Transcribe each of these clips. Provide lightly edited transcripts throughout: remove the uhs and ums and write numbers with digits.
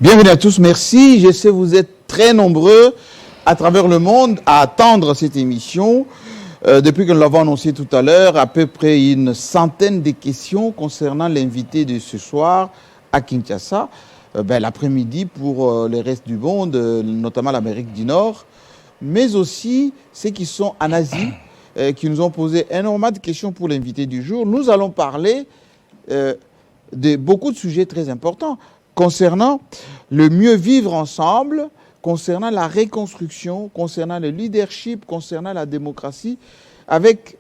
Bienvenue à tous, merci. Je sais que vous êtes très nombreux à travers le monde à attendre cette émission. Depuis que nous l'avons annoncé tout à l'heure, à peu près une centaine de questions concernant l'invité de ce soir à Kinshasa. L'après-midi pour le reste du monde, notamment l'Amérique du Nord, mais aussi ceux qui sont en Asie, qui nous ont posé énormément de questions pour l'invité du jour. Nous allons parler de beaucoup de sujets très importants concernant le mieux vivre ensemble, concernant la reconstruction, concernant le leadership, concernant la démocratie, avec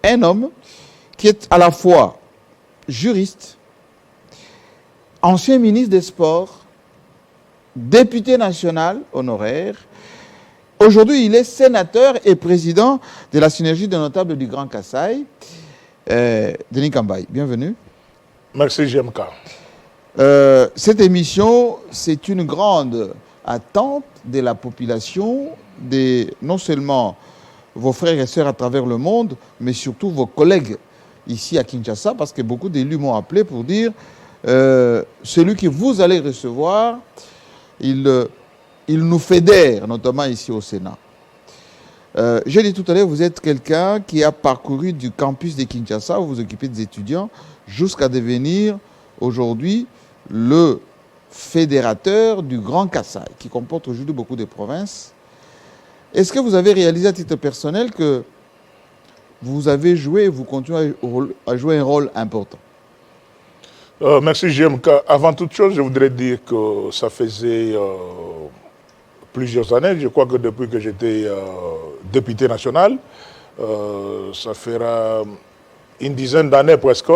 un homme qui est à la fois juriste, ancien ministre des Sports, député national honoraire. Aujourd'hui, il est sénateur et président de la synergie des notables du Grand Kasaï. Denis Kambaye, bienvenue. Merci, GMK. Cette émission, c'est une grande attente de la population, non seulement vos frères et sœurs à travers le monde, mais surtout vos collègues ici à Kinshasa, parce que beaucoup d'élus m'ont appelé pour dire celui que vous allez recevoir, il nous fédère, notamment ici au Sénat. J'ai dit tout à l'heure, vous êtes quelqu'un qui a parcouru du campus de Kinshasa, où vous vous occupez des étudiants, jusqu'à devenir aujourd'hui le fédérateur du Grand Kasaï, qui comporte aujourd'hui beaucoup de provinces. Est-ce que vous avez réalisé à titre personnel que vous avez joué et vous continuez à jouer un rôle important? Merci, GMK. Avant toute chose, je voudrais dire que ça faisait plusieurs années, je crois que depuis que j'étais député national, ça fera une dizaine d'années presque,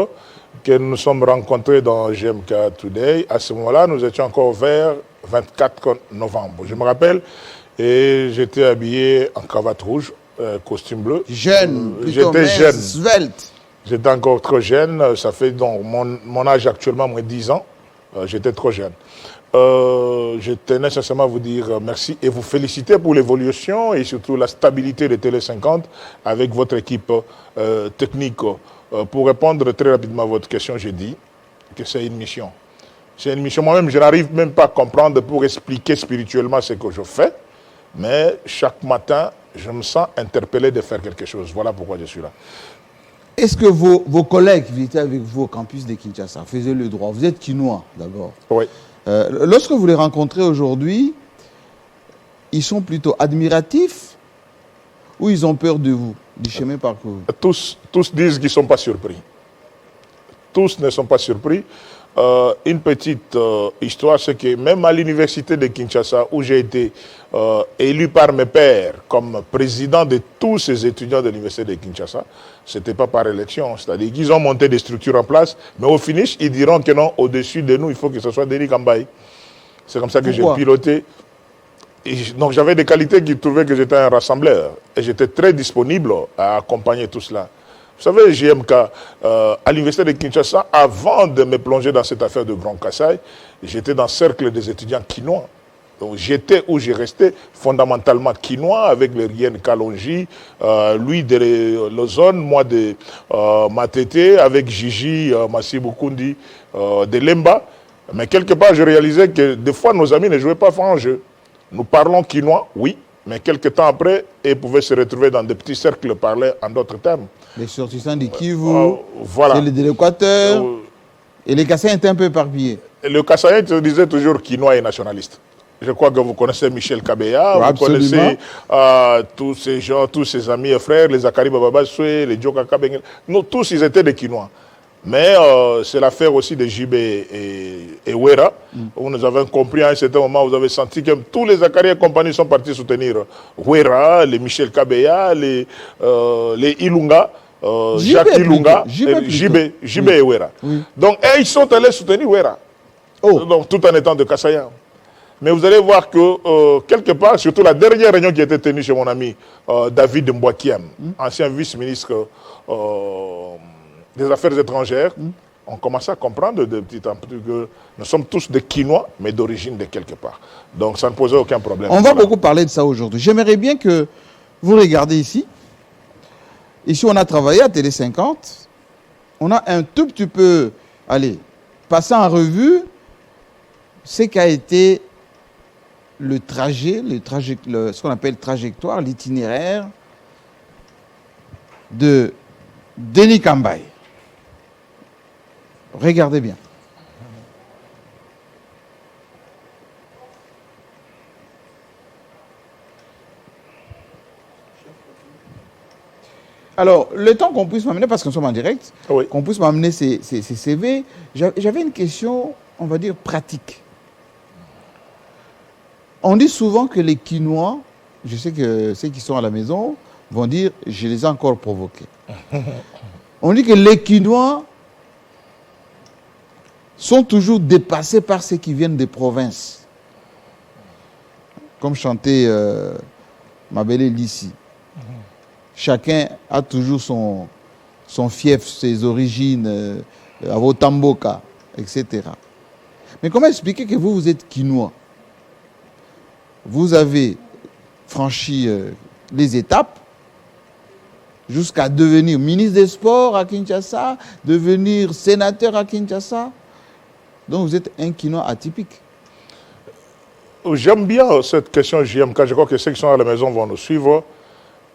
que nous nous sommes rencontrés dans GMK Today. À ce moment-là, nous étions encore vers 24 novembre. Je me rappelle, et j'étais habillé en cravate rouge, costume bleu. Jeune, j'étais jeune. Svelte. J'étais encore trop jeune. Ça fait donc mon âge actuellement, moins 10 ans. J'étais trop jeune. Je tenais sincèrement à vous dire merci et vous féliciter pour l'évolution et surtout la stabilité de Télé 50 avec votre équipe technique. Pour répondre très rapidement à votre question, j'ai dit que c'est une mission. C'est une mission. Moi-même, je n'arrive même pas à comprendre pour expliquer spirituellement ce que je fais. Mais chaque matin, je me sens interpellé de faire quelque chose. Voilà pourquoi je suis là. Est-ce que vos collègues qui étaient avec vous au campus de Kinshasa faisaient le droit? Vous êtes Kinois d'abord. Oui. Lorsque vous les rencontrez aujourd'hui, ils sont plutôt admiratifs ou ils ont peur de vous, du chemin parcouru? Tous disent qu'ils ne sont pas surpris. Tous ne sont pas surpris. Une petite histoire, c'est que même à l'université de Kinshasa, où j'ai été élu par mes pairs comme président de tous ces étudiants de l'université de Kinshasa, ce n'était pas par élection. C'est-à-dire qu'ils ont monté des structures en place, mais au finish, ils diront que non, au-dessus de nous, il faut que ce soit Denis Kambaye. C'est comme ça que j'ai piloté. Donc j'avais des qualités qui trouvaient que j'étais un rassembleur. Et j'étais très disponible à accompagner tout cela. Vous savez, GMK, à l'université de Kinshasa, avant de me plonger dans cette affaire de Grand Kasaï, j'étais dans le cercle des étudiants kinois. Donc j'étais où j'ai resté fondamentalement kinois avec le Rien Kalonji, lui de l'Ozone, moi de Matete, avec Gigi Massibukundi de Lemba. Mais quelque part, je réalisais que des fois, nos amis ne jouaient pas franc jeu. Nous parlons kinois, oui, mais quelques temps après, ils pouvaient se retrouver dans des petits cercles, parler en d'autres termes. Les sortissants du Kivu, voilà. les de l'Équateur, et les Kassaïens étaient un peu éparpillés. Le Kassaïen disait toujours kinois et nationaliste. Je crois que vous connaissez Michel Kabeya, vous connaissez tous ces gens, tous ses amis et frères, les Akari Bababa Soué, les Djoka Kabengel. Nous tous, ils étaient des Kinois. Mais c'est l'affaire aussi de JB et Wera, où nous avons compris à un certain moment, vous avez senti que tous les Akari et compagnie sont partis soutenir Wera, les Michel Kabeya, les Ilunga. Jacques Ilunga, JB et Wera. Oui. Donc, ils sont allés soutenir Wera. Donc, tout en étant de Kassaïen. Mais vous allez voir que, quelque part, surtout la dernière réunion qui a été tenue chez mon ami David Mbouakiam, ancien vice-ministre des Affaires étrangères, on commence à comprendre de petit en petit que nous sommes tous des Kinois, mais d'origine de quelque part. Donc, ça ne posait aucun problème. On va beaucoup parler de ça aujourd'hui. J'aimerais bien que vous regardez ici. Ici, on a travaillé à Télé 50. On a un tout petit peu, allez, passé en revue ce qu'a été le trajet, ce qu'on appelle trajectoire, l'itinéraire de Denis Kambaye. Regardez bien. Alors, le temps qu'on puisse m'amener, parce que nous sommes en direct, Oui. qu'on puisse m'amener ces CV, j'avais une question, on va dire, pratique. On dit souvent que les Quinois, je sais que ceux qui sont à la maison vont dire, je les ai encore provoqués. On dit que les Quinois sont toujours dépassés par ceux qui viennent des provinces. Comme chantait Mabele Lissi. Chacun a toujours son fief, ses origines, à Votamboka, etc. Mais comment expliquer que vous êtes Quinois? Vous avez franchi les étapes jusqu'à devenir ministre des Sports à Kinshasa, devenir sénateur à Kinshasa. Donc vous êtes un Quinois atypique. J'aime bien cette question, JMK. Je crois que ceux qui sont à la maison vont nous suivre.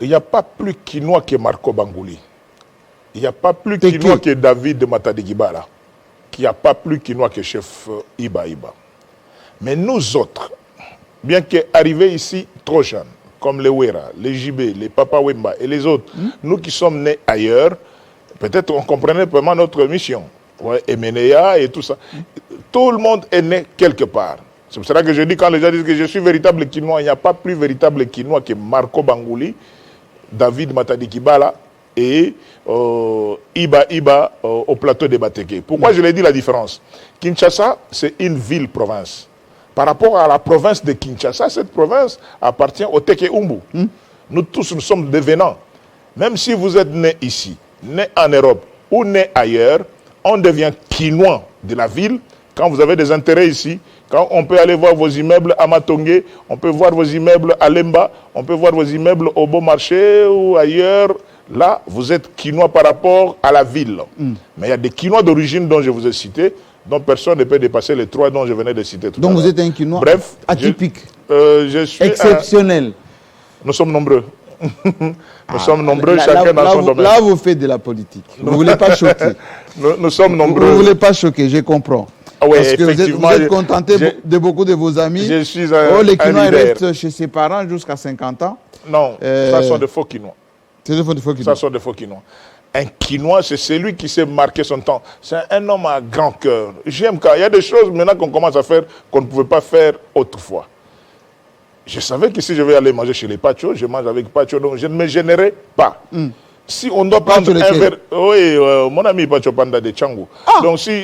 Il n'y a pas plus Quinois que Marco Bangouli. Il n'y a pas plus Quinois que David de Matadi-Gibala. Il n'y a pas plus Quinois que chef Iba Iba. Mais nous autres, bien qu'arrivés ici trop jeunes, comme les Wera, les JB, les Papa Wemba et les autres, nous qui sommes nés ailleurs, peut-être on comprenait vraiment notre mission. Ouais, Emenea et tout ça. Tout le monde est né quelque part. C'est pour cela que je dis, quand les gens disent que je suis véritable Quinois, il n'y a pas plus véritable Quinois que Marco Bangouli, David Matadi-Kibala et Iba Iba au plateau de Bateke. Pourquoi je l'ai dit la différence? Kinshasa, c'est une ville-province. Par rapport à la province de Kinshasa, cette province appartient au Teke Umbu. Nous tous, nous sommes devenants. Même si vous êtes né ici, né en Europe ou né ailleurs, on devient Quinois de la ville quand vous avez des intérêts ici. Quand on peut aller voir vos immeubles à Matongé, on peut voir vos immeubles à Lemba, on peut voir vos immeubles au Beau Marché ou ailleurs. Là, vous êtes Quinois par rapport à la ville. Mais il y a des Quinois d'origine dont je vous ai cité, dont personne ne peut dépasser les trois dont je venais de citer tout à l'heure. Donc vous êtes un Quinois atypique, je suis exceptionnel. Nous sommes nombreux. Nous sommes nombreux, chacun dans son domaine. Là, vous faites de la politique. Vous ne voulez pas choquer. Nous sommes nombreux. Vous ne voulez pas choquer, je comprends. Ah ouais, parce que vous êtes contenté de beaucoup de vos amis. Je suis les Quinois restent chez ses parents jusqu'à 50 ans. Non, ça sont de faux Quinois. C'est de faux Quinois. Ça sont de faux Quinois. Un Quinois, c'est celui qui sait marquer son temps. C'est un homme à grand cœur. J'aime quand il y a des choses maintenant qu'on commence à faire qu'on ne pouvait pas faire autrefois. Je savais que si je vais aller manger chez les Pacho, je mange avec Pacho, donc je ne me gênerai pas. Si on doit prendre un verre... Oui, mon ami Pacho Panda de Tchangou. Donc si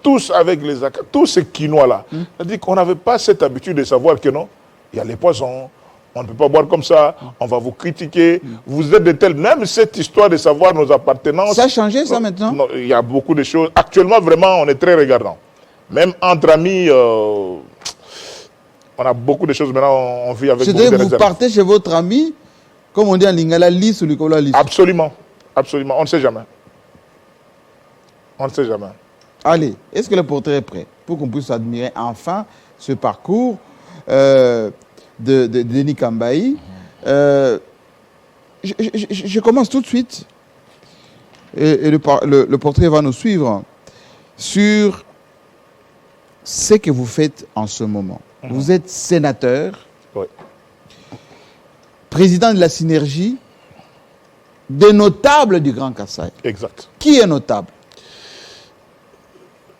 tous avec les Aka, tous ces Quinois-là, c'est-à-dire qu'on n'avait pas cette habitude de savoir que non, il y a les poissons, on ne peut pas boire comme ça, on va vous critiquer, vous êtes de tels... Même cette histoire de savoir nos appartenances... Ça a changé ça maintenant? Non, il y a beaucoup de choses. Actuellement, vraiment, on est très regardant. Même entre amis... on a beaucoup de choses maintenant, on vit avec beaucoup de réserves. Vous partez chez votre ami, comme on dit en lingala, lisse ou Nicolas lisse. Absolument, absolument, on ne sait jamais. On ne sait jamais. Allez, est-ce que le portrait est prêt pour qu'on puisse admirer enfin ce parcours de Denis Kambaye? Je commence tout de suite, et le portrait va nous suivre, sur ce que vous faites en ce moment. Vous êtes sénateur, oui, président de la synergie, des notables du Grand Kassai. Exact. Qui est notable?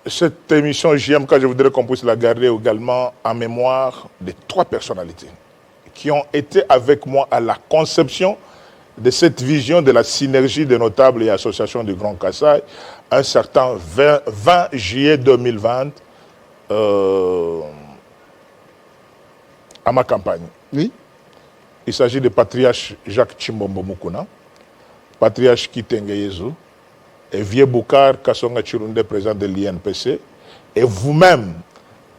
Cette émission JMK, je voudrais qu'on puisse la garder également en mémoire de trois personnalités qui ont été avec moi à la conception de cette vision de la synergie des notables et associations du Grand Kassai, un certain 20 juillet 2020, à ma campagne. Oui. Il s'agit de patriarche Jacques Chimbombo Mukuna, patriarche Kitenge Yezu, et Vieux Boukar Kassonga Chirunde, président de l'INPC, et vous-même,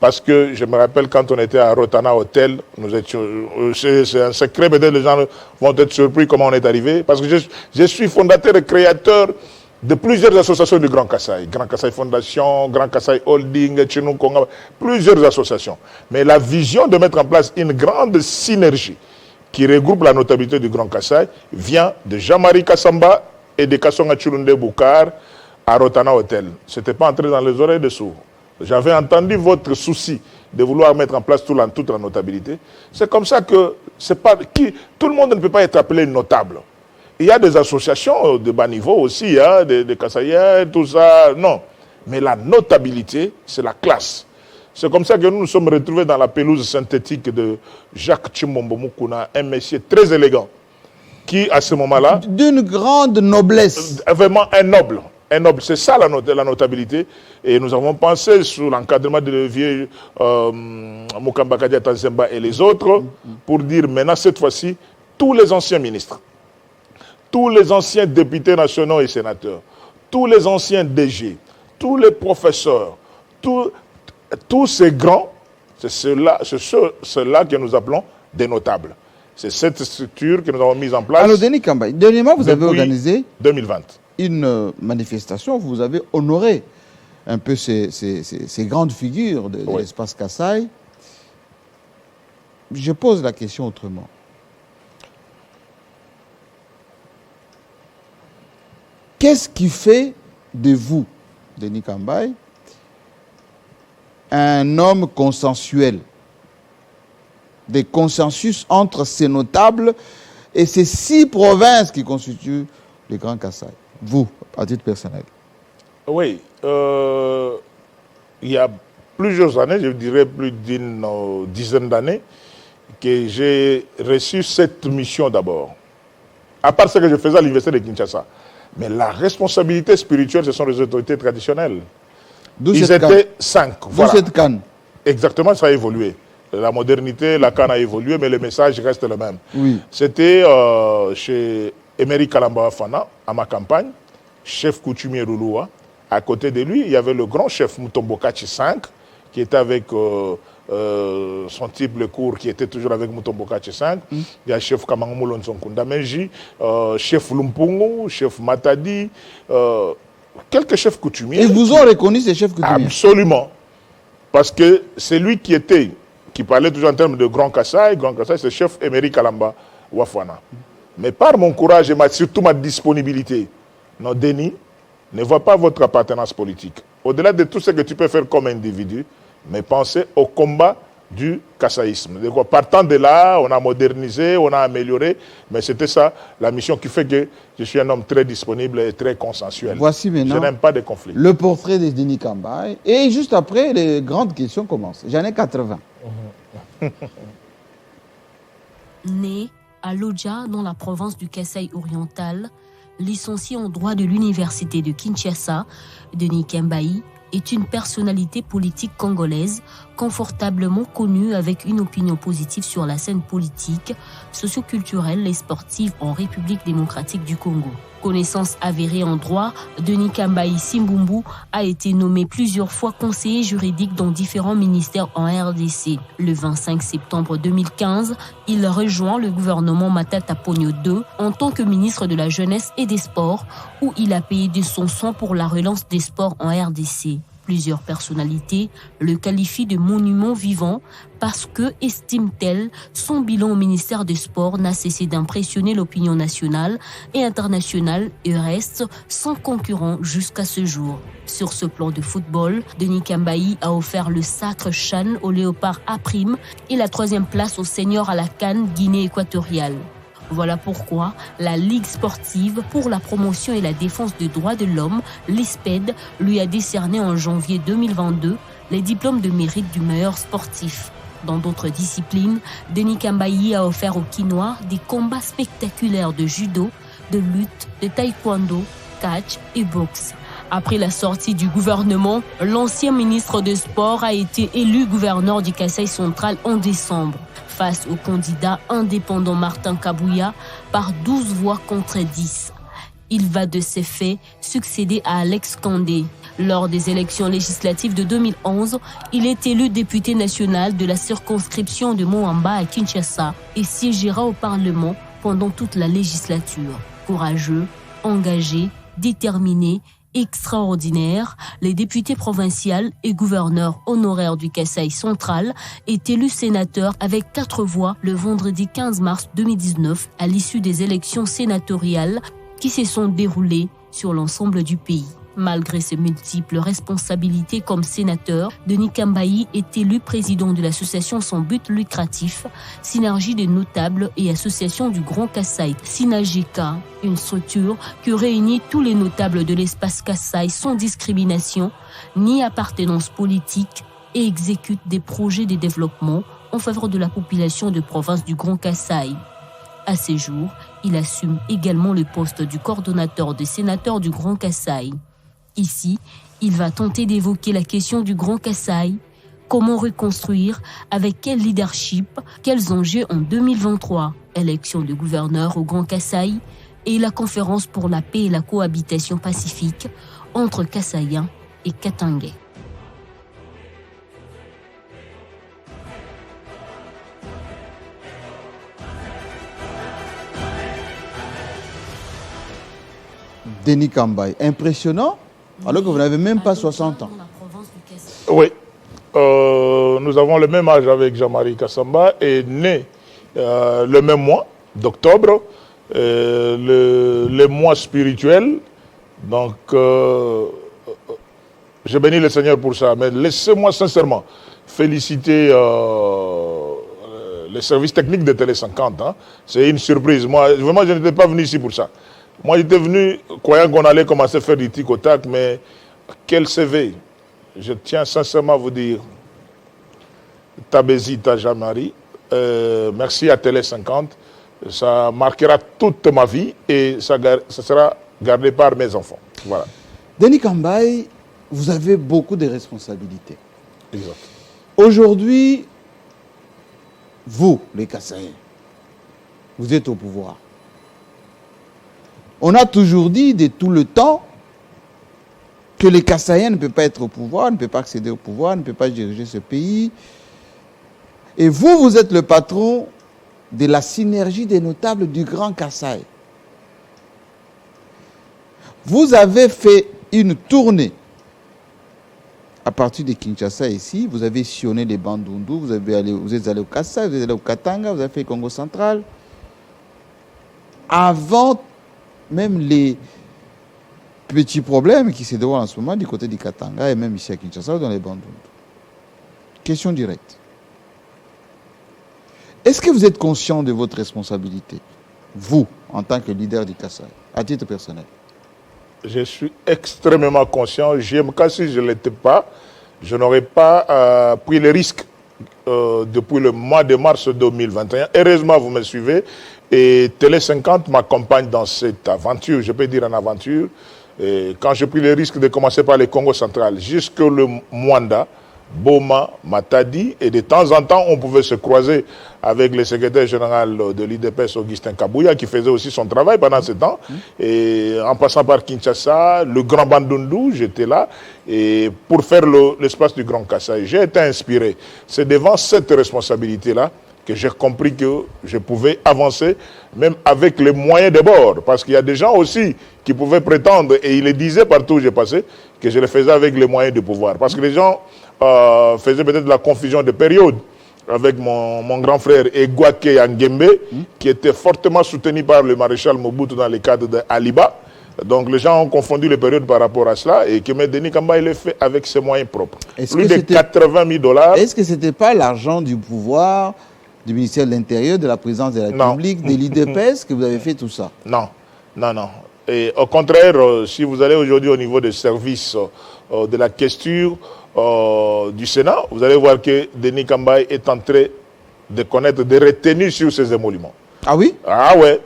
parce que je me rappelle quand on était à Rotana Hotel, nous étions, c'est un secret, peut-être les gens vont être surpris comment on est arrivé, parce que je suis fondateur et créateur de plusieurs associations du Grand Kasaï. Grand Kasaï Fondation, Grand Kasaï Holding, Tchinou Konga, plusieurs associations. Mais la vision de mettre en place une grande synergie qui regroupe la notabilité du Grand Kasaï vient de Jean-Marie Kassamba et de Kassonga Chulunde Boukar à Rotana Hotel. Ce n'était pas entré dans les oreilles de sourds. J'avais entendu votre souci de vouloir mettre en place toute la notabilité. C'est comme ça que tout le monde ne peut pas être appelé notable. Il y a des associations de bas niveau aussi, hein, des Kassaïens, tout ça. Non. Mais la notabilité, c'est la classe. C'est comme ça que nous nous sommes retrouvés dans la pelouse synthétique de Jacques Tshimombo Moukouna, un monsieur très élégant, qui, à ce moment-là... D'une grande noblesse. Vraiment un noble. Un noble, c'est ça la notabilité. Et nous avons pensé, sous l'encadrement de vieux Mukamba Kadia Tanzemba et les autres, pour dire maintenant, cette fois-ci, tous les anciens ministres, tous les anciens députés nationaux et sénateurs, tous les anciens DG, tous les professeurs, tous ces grands, c'est ceux-là que nous appelons des notables. C'est cette structure que nous avons mise en place. Alors, Denis Kambaï, dernièrement, vous avez organisé 2020 une manifestation, vous avez honoré un peu ces grandes figures de l'espace Kasaï. Je pose la question autrement. Qu'est-ce qui fait de vous, Denis Kambaï, un homme consensuel, des consensus entre ces notables et ces 6 provinces qui constituent le Grand Kasaï? Vous, à titre personnel. Oui. Il y a plusieurs années, je dirais plus d'une dizaine d'années, que j'ai reçu cette mission d'abord. À part ce que je faisais à l'université de Kinshasa. Mais la responsabilité spirituelle, ce sont les autorités traditionnelles. Ils étaient 5. Voilà. D'où cette canne. Exactement, ça a évolué. La modernité, la canne a évolué, mais le message reste le même. Oui. C'était chez Emery Kalamba Fana, à ma campagne, chef coutumier Rouloua. À côté de lui, il y avait le grand chef Mutombo Kachi 5, qui était avec son type le cours, qui était toujours avec Mutombo Kachi 5. Il y a le chef Kamangou Lonsonkunda Menji, chef Lumpungu, chef Matadi, quelques chefs coutumiers. Ils vous ont reconnu ces chefs coutumiers? Absolument. Parce que c'est lui qui parlait toujours en termes de Grand Kasaï, c'est le chef Emery Kalamba Wafwana. Mais par mon courage et surtout ma disponibilité, non, Denis, ne vois pas votre appartenance politique. Au-delà de tout ce que tu peux faire comme individu, mais pensez au combat du kassaïsme. Partant de là, on a modernisé, on a amélioré, mais c'était ça la mission qui fait que je suis un homme très disponible et très consensuel. Voici maintenant, je n'aime pas de conflits. Le portrait de Denis Kambaï. Et juste après, les grandes questions commencent. J'en ai 80. Né à Lodja, dans la province du Kasaï oriental, licencié en droit de l'université de Kinshasa, Denis Kambaï est une personnalité politique congolaise confortablement connue avec une opinion positive sur la scène politique, socioculturelle et sportive en République démocratique du Congo. Connaissance avérée en droit, Denis Kambaï Simbumbu a été nommé plusieurs fois conseiller juridique dans différents ministères en RDC. Le 25 septembre 2015, il rejoint le gouvernement Matata Ponyo II en tant que ministre de la Jeunesse et des Sports, où il a payé de son soin pour la relance des sports en RDC. Plusieurs personnalités le qualifient de monument vivant parce que, estime-t-elle, son bilan au ministère des Sports n'a cessé d'impressionner l'opinion nationale et internationale et reste sans concurrent jusqu'à ce jour. Sur ce plan de football, Denis Kambaï a offert le sacre Chan au Léopard A' et la 3e place au senior à la CAN Guinée équatoriale. Voilà pourquoi la Ligue sportive pour la promotion et la défense des droits de l'homme, l'ISPED, lui a décerné en janvier 2022 les diplômes de mérite du meilleur sportif. Dans d'autres disciplines, Denis Kambaï a offert aux Kinois des combats spectaculaires de judo, de lutte, de taekwondo, catch et boxe. Après la sortie du gouvernement, l'ancien ministre des Sports a été élu gouverneur du Kasaï central en décembre, face au candidat indépendant Martin Kabouya par 12 voix contre 10. Il va de ces faits succéder à Alex Kandé. Lors des élections législatives de 2011, il est élu député national de la circonscription de Moamba à Kinshasa et siégera au Parlement pendant toute la législature. Courageux, engagé, déterminé, extraordinaire, les députés provinciaux et gouverneurs honoraires du Kasaï central est élu sénateur avec 4 voix le vendredi 15 mars 2019 à l'issue des élections sénatoriales qui se sont déroulées sur l'ensemble du pays. Malgré ses multiples responsabilités comme sénateur, Denis Kambayi est élu président de l'association sans but lucratif Synergie des notables et associations du Grand Kasaï, Synageka, une structure qui réunit tous les notables de l'espace Kasaï sans discrimination ni appartenance politique et exécute des projets de développement en faveur de la population de province du Grand Kasaï. À ces jours, il assume également le poste du coordonnateur des sénateurs du Grand Kasaï. Ici, il va tenter d'évoquer la question du Grand Kasaï, comment reconstruire, avec quel leadership, quels enjeux en 2023, élection de gouverneur au Grand Kasaï et la conférence pour la paix et la cohabitation pacifique entre Kasaïens et Katangais. Denis Kambayi, impressionnant, alors que vous n'avez même pas 60 ans. Oui, nous avons le même âge avec Jean-Marie Kassamba et né le même mois d'octobre, le mois spirituel. Donc, je bénis le Seigneur pour ça. Mais laissez-moi sincèrement féliciter les services techniques de Télé 50. Hein. C'est une surprise. Moi, vraiment, je n'étais pas venu ici pour ça. Moi, j'étais venu croyant qu'on allait commencer à faire du tic au tac, mais quel CV. Je tiens sincèrement à vous dire, Tabezita Jean-Marie, merci à Télé 50, ça marquera toute ma vie et ça sera gardé par mes enfants. Voilà. Denis Kambayi, vous avez beaucoup de responsabilités. Exact. Aujourd'hui, vous, les Kasaïens, vous êtes au pouvoir. On a toujours dit de tout le temps que les Kasaïens ne peuvent pas être au pouvoir, ne peuvent pas accéder au pouvoir, ne peuvent pas diriger ce pays. Et vous, vous êtes le patron de la synergie des notables du Grand Kasaï. Vous avez fait une tournée à partir de Kinshasa ici, vous avez sillonné les Bandundu, vous êtes allé au Kasaï, vous êtes allé au Katanga, vous avez fait le Congo central. Avant même les petits problèmes qui se déroulent en ce moment du côté du Katanga et même ici à Kinshasa dans les Bandundu. Question directe. Est-ce que vous êtes conscient de votre responsabilité, vous, en tant que leader du Kasaï, à titre personnel? Je suis extrêmement conscient. JMK, si je ne l'étais pas, je n'aurais pas pris le risque depuis le mois de mars 2021. Heureusement, vous me suivez. Et Télé 50 m'accompagne dans cette aventure, je peux dire en aventure. Et quand j'ai pris le risque de commencer par le Congo central, jusque le Mwanda, Boma, Matadi, et de temps en temps, on pouvait se croiser avec le secrétaire général de l'IDPS, Augustin Kabouya, qui faisait aussi son travail pendant ce temps. Et en passant par Kinshasa, le Grand Bandundu, j'étais là, et pour faire l'espace du Grand Kasaï. J'ai été inspiré. C'est devant cette responsabilité-là que j'ai compris que je pouvais avancer, même avec les moyens de bord. Parce qu'il y a des gens aussi qui pouvaient prétendre, et ils le disaient partout où j'ai passé, que je le faisais avec les moyens de pouvoir. Parce que les gens faisaient peut-être de la confusion de période avec mon grand frère Egwake Angembe, qui était fortement soutenu par le maréchal Mobutu dans le cadre de Aliba. Donc les gens ont confondu les périodes par rapport à cela et que Denis Kambayi le fait avec ses moyens propres. Plus de 80 000 $. Est-ce que ce n'était pas l'argent du pouvoir, du ministère de l'Intérieur, de la présidence de la République, de l'IDPS que vous avez fait tout ça? Non, non, non. Et au contraire, si vous allez aujourd'hui au niveau des services de la question du Sénat, vous allez voir que Denis Kambayi est en train de connaître des retenues sur ces émoluments. Ah oui? Ah ouais,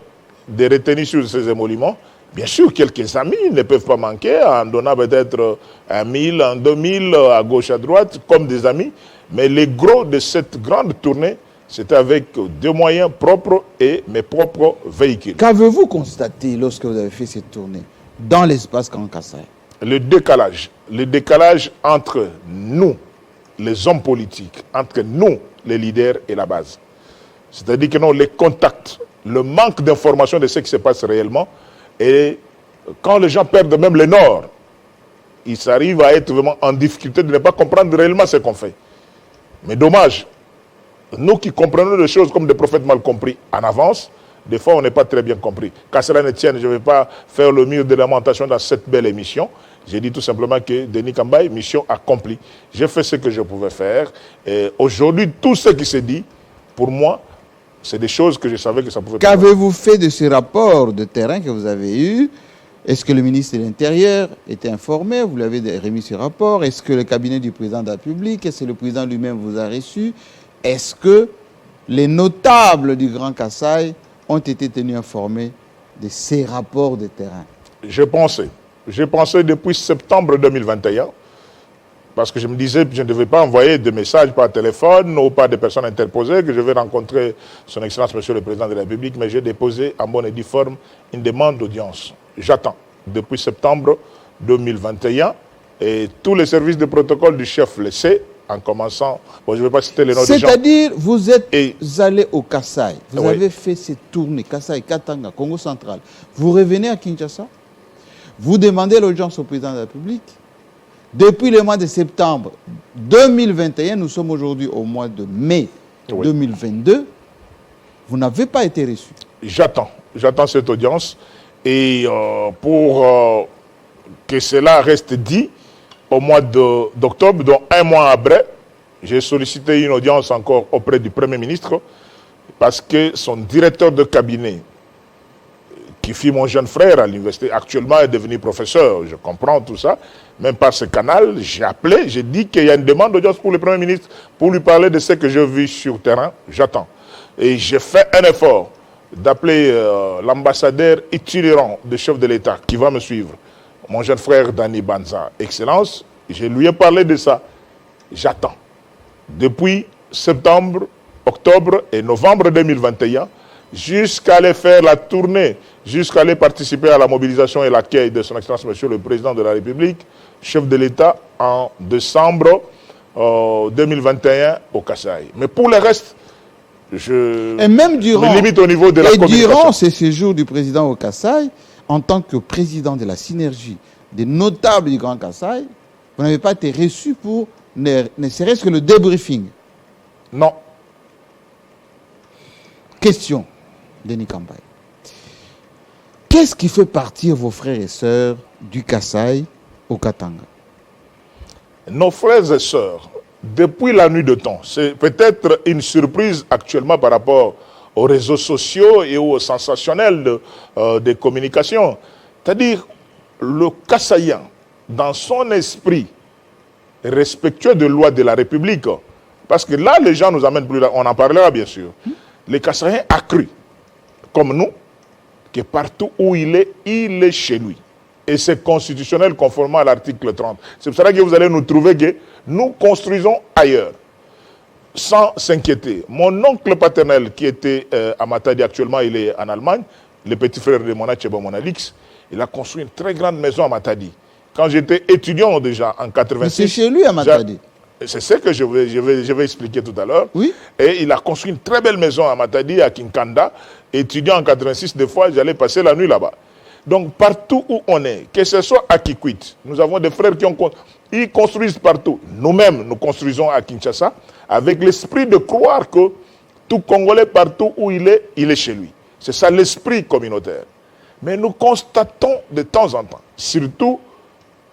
des retenues sur ces émoluments. Bien sûr, quelques amis ne peuvent pas manquer en donnant peut-être 1 000, 2 000 à gauche, à droite, comme des amis. Mais le gros de cette grande tournée, c'était avec des moyens propres et mes propres véhicules. Qu'avez-vous constaté lorsque vous avez fait cette tournée dans l'espace Grand Kasaï? Le décalage entre nous, les hommes politiques, entre nous, les leaders et la base. C'est-à-dire que non, les contacts, le manque d'information de ce qui se passe réellement est quand les gens perdent même le nord, ils arrivent à être vraiment en difficulté de ne pas comprendre réellement ce qu'on fait. Mais dommage, nous qui comprenons les choses comme des prophètes mal compris en avance, des fois on n'est pas très bien compris. Qu'à cela ne tienne, je ne vais pas faire le mur de lamentation dans cette belle émission. J'ai dit tout simplement que Denis Kambaï, mission accomplie. J'ai fait ce que je pouvais faire. Et aujourd'hui, tout ce qui s'est dit, pour moi, c'est des choses que je savais que ça pouvait pas. Qu'avez-vous fait de ces rapports de terrain que vous avez eus? Est-ce que le ministre de l'Intérieur était informé? Vous lui avez remis ce rapport? Est-ce que le cabinet du président de la République, est-ce que le président lui-même vous a reçu? Est-ce que les notables du Grand Kasaï ont été tenus informés de ces rapports de terrain? J'ai pensé depuis septembre 2021, parce que je me disais que je ne devais pas envoyer de messages par téléphone ou par des personnes interposées, que je vais rencontrer son Excellence, Monsieur le Président de la République, mais j'ai déposé en bonne et due forme une demande d'audience. J'attends depuis septembre 2021 et tous les services de protocole du chef le savent, en commençant, bon, je ne vais pas citer les noms des gens. C'est-à-dire, vous êtes allé au Kasaï, vous Oui. avez fait cette tournée, Kasaï, Katanga, Congo central. Vous revenez à Kinshasa, vous demandez l'audience au président de la République. Depuis le mois de septembre 2021, nous sommes aujourd'hui au mois de mai 2022, vous n'avez pas été reçu. J'attends cette audience. Et pour que cela reste dit, au mois d'octobre, donc un mois après, j'ai sollicité une audience encore auprès du Premier ministre parce que son directeur de cabinet, qui fut mon jeune frère à l'université, actuellement est devenu professeur, je comprends tout ça, même par ce canal, j'ai appelé, j'ai dit qu'il y a une demande d'audience pour le Premier ministre pour lui parler de ce que je vis sur le terrain, j'attends. Et j'ai fait un effort d'appeler l'ambassadeur itinérant du chef de l'État qui va me suivre, mon jeune frère Dani Banza. Excellence, je lui ai parlé de ça. J'attends. Depuis septembre, octobre et novembre 2021, jusqu'à aller faire la tournée, jusqu'à aller participer à la mobilisation et l'accueil de son Excellence Monsieur le Président de la République, chef de l'État, en décembre 2021 au Kasaï. Mais pour le reste, et même durant, me limite au niveau de la communication. Durant ces séjours du président au Kasaï, en tant que président de la synergie des notables du Grand Kasaï, vous n'avez pas été reçu pour ne serait-ce que le débriefing? Non. Question, Denis Kambaï. Qu'est-ce qui fait partir vos frères et sœurs du Kasaï au Katanga? Nos frères et sœurs, depuis la nuit de temps, c'est peut-être une surprise actuellement par rapport aux réseaux sociaux et aux sensationnels des communications. C'est-à-dire, le Kasaïen, dans son esprit respectueux de loi de la République, parce que là, les gens nous amènent plus là, on en parlera bien sûr. Les Kasaïens a cru, comme nous, que partout où il est chez lui. Et c'est constitutionnel conformément à l'article 30. C'est pour ça que vous allez nous trouver que nous construisons ailleurs, sans s'inquiéter. Mon oncle paternel qui était à Matadi, actuellement il est en Allemagne, le petit frère de Mona Cheba Monalix, il a construit une très grande maison à Matadi. Quand j'étais étudiant déjà en 86... C'est chez lui à Matadi. C'est ce que je vais expliquer tout à l'heure. Oui. Et il a construit une très belle maison à Matadi, à Kinkanda. Étudiant en 86, des fois, j'allais passer la nuit là-bas. Donc, partout où on est, que ce soit à Kikwit, nous avons des frères ils construisent partout. Nous-mêmes, nous construisons à Kinshasa avec l'esprit de croire que tout Congolais, partout où il est chez lui. C'est ça l'esprit communautaire. Mais nous constatons de temps en temps, surtout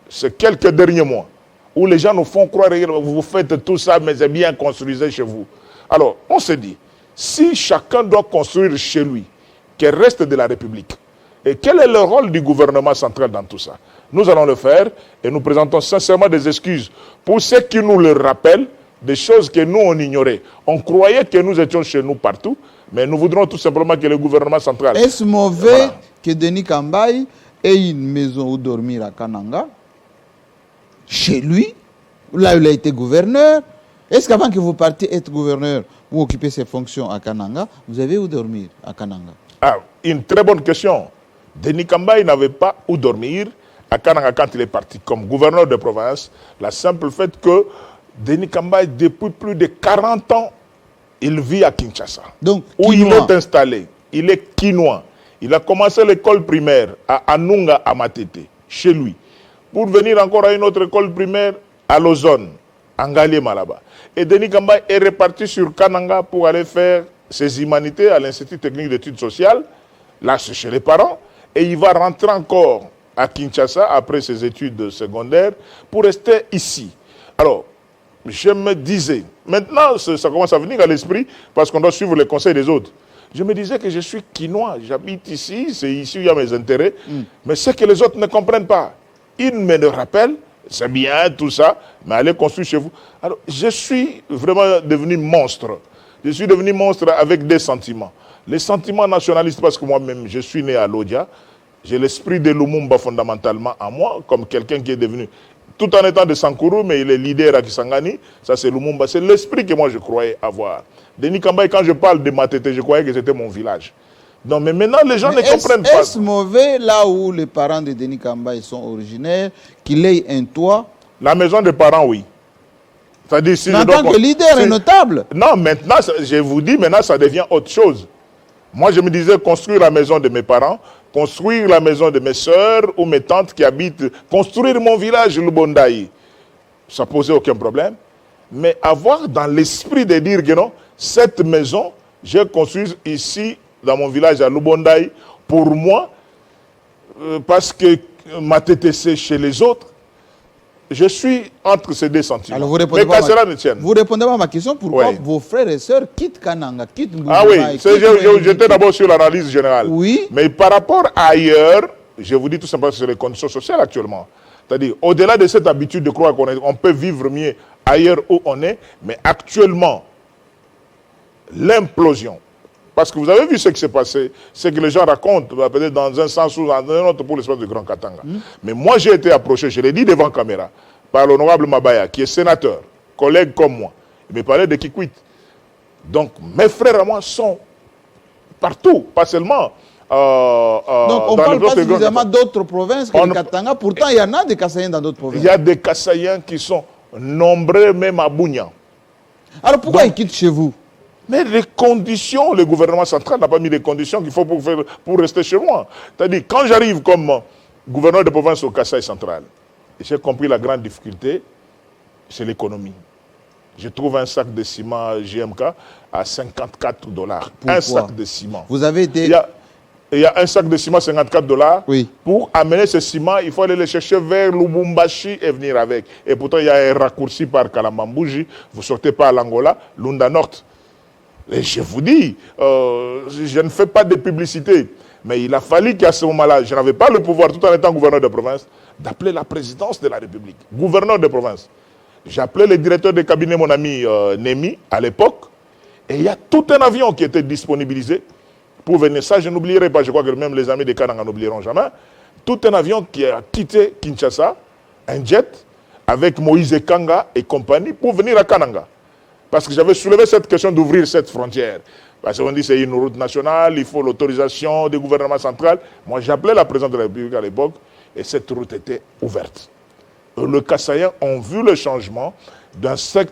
ces quelques derniers mois, où les gens nous font croire que vous faites tout ça, mais c'est bien construisez chez vous. Alors, on se dit, si chacun doit construire chez lui, qu'elle reste de la République, et quel est le rôle du gouvernement central dans tout ça? Nous allons le faire et nous présentons sincèrement des excuses pour ceux qui nous le rappellent, des choses que nous on ignorait. On croyait que nous étions chez nous partout, mais nous voudrons tout simplement que le gouvernement central... Est-ce mauvais que Denis Kambaï ait une maison où dormir à Kananga, chez lui, là où il a été gouverneur? Est-ce qu'avant que vous partiez être gouverneur ou occuper ses fonctions à Kananga, vous avez où dormir à Kananga? Ah, une très bonne question. Denis Kambaï n'avait pas où dormir à Kananga quand il est parti comme gouverneur de province. La simple fait que Denis Kambaï, depuis plus de 40 ans, il vit à Kinshasa. Donc, où il est installé. Il est quinois. Il a commencé l'école primaire à Anunga, à Matete, chez lui, pour venir encore à une autre école primaire à Lozone, en Galé Malaba. Et Denis Kamba est reparti sur Kananga pour aller faire ses humanités à l'Institut technique d'études sociales. Là, c'est chez les parents. Et il va rentrer encore à Kinshasa après ses études secondaires pour rester ici. Alors, je me disais, maintenant ça commence à venir à l'esprit parce qu'on doit suivre les conseils des autres. Je me disais que je suis quinois, j'habite ici, c'est ici où il y a mes intérêts, mais ce que les autres ne comprennent pas. Ils me le rappellent, c'est bien tout ça, mais allez construire chez vous. Alors, je suis vraiment devenu monstre. Je suis devenu monstre avec des sentiments. Les sentiments nationalistes, parce que moi-même, je suis né à Lodja, j'ai l'esprit de Lumumba fondamentalement en moi, comme quelqu'un qui est devenu, tout en étant de Sankuru, mais il est leader à Kisangani, ça c'est Lumumba, c'est l'esprit que moi je croyais avoir. Denis Kamba, quand je parle de Matete, je croyais que c'était mon village. Non, mais maintenant les gens ne comprennent pas. Est-ce mauvais là où les parents de Denis Kamba ils sont originaires, qu'il ait un toit? La maison des parents, oui. C'est-à-dire, si en tant que leader et notable. Non, maintenant, je vous dis, maintenant ça devient autre chose. Moi, je me disais construire la maison de mes parents, construire la maison de mes soeurs ou mes tantes qui habitent, construire mon village, Lubondaï. Ça posait aucun problème. Mais avoir dans l'esprit de dire que non, cette maison, j'ai construit ici, dans mon village à Lubondaï, pour moi, parce que ma TTC chez les autres, je suis entre ces deux sentiments. Alors vous répondez pas à ma question, pourquoi vos frères et sœurs quittent Kananga, quittent Mbujima? Ah oui, j'étais d'abord sur l'analyse générale. Oui. Mais par rapport à ailleurs, je vous dis tout simplement sur les conditions sociales actuellement. C'est-à-dire, au-delà de cette habitude de croire qu'on peut vivre mieux ailleurs où on est, mais actuellement, l'implosion. Parce que vous avez vu ce qui s'est passé, ce que les gens racontent, peut-être dans un sens ou dans un autre pour l'espace de Grand Katanga. Mais moi, j'ai été approché, je l'ai dit devant caméra, par l'honorable Mabaya, qui est sénateur, collègue comme moi. Il me parlait de Kikwit. Donc, mes frères à moi sont partout, pas seulement. Donc, on ne parle pas suffisamment d'autres provinces que le Katanga. Pourtant, il y en a des Kassaïens dans d'autres provinces. Il y a des Kassaïens qui sont nombreux, même à Bougnan. Alors, pourquoi ils quittent chez vous? Mais les conditions, le gouvernement central n'a pas mis les conditions qu'il faut pour rester chez moi. C'est-à-dire, quand j'arrive comme gouverneur de province au Kasaï central, j'ai compris la grande difficulté, c'est l'économie. Je trouve un sac de ciment GMK à $54. Pourquoi? Un sac de ciment. Vous avez été... Il y a un sac de ciment, $54. Oui. Pour amener ce ciment, il faut aller le chercher vers Lubumbashi et venir avec. Et pourtant, il y a un raccourci par Kalambambouji. Vous ne sortez pas à l'Angola, Lunda Nord. Et je vous dis, je ne fais pas de publicité, mais il a fallu qu'à ce moment-là, je n'avais pas le pouvoir, tout en étant gouverneur de province, d'appeler la présidence de la République, gouverneur de province. J'appelais le directeur de cabinet, mon ami Nemi, à l'époque, et il y a tout un avion qui était disponibilisé pour venir. Ça, je n'oublierai pas, je crois que même les amis de Kananga n'oublieront jamais. Tout un avion qui a quitté Kinshasa, un jet, avec Moïse Kanga et compagnie, pour venir à Kananga. Parce que j'avais soulevé cette question d'ouvrir cette frontière. Parce qu'on dit que c'est une route nationale, il faut l'autorisation du gouvernement central. Moi, j'appelais la présidente de la République à l'époque et cette route était ouverte. Le Kassaïen ont vu le changement d'un sac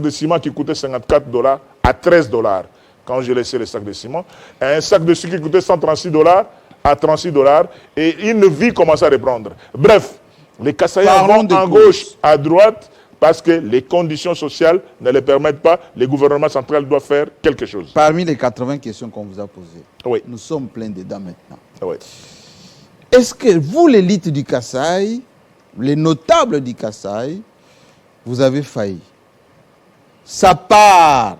de ciment qui coûtait $54 à $13 quand j'ai laissé le sac de ciment, et un sac de sucre qui coûtait $136 à $36 et une vie commence à reprendre. Bref, les Kassaïens vont en gauche, à droite, parce que les conditions sociales ne les permettent pas, le gouvernement central doit faire quelque chose. Parmi les 80 questions qu'on vous a posées, oui, nous sommes pleins dedans maintenant. Oui. Est-ce que vous, l'élite du Kasaï, les notables du Kasaï, vous avez failli? Ça part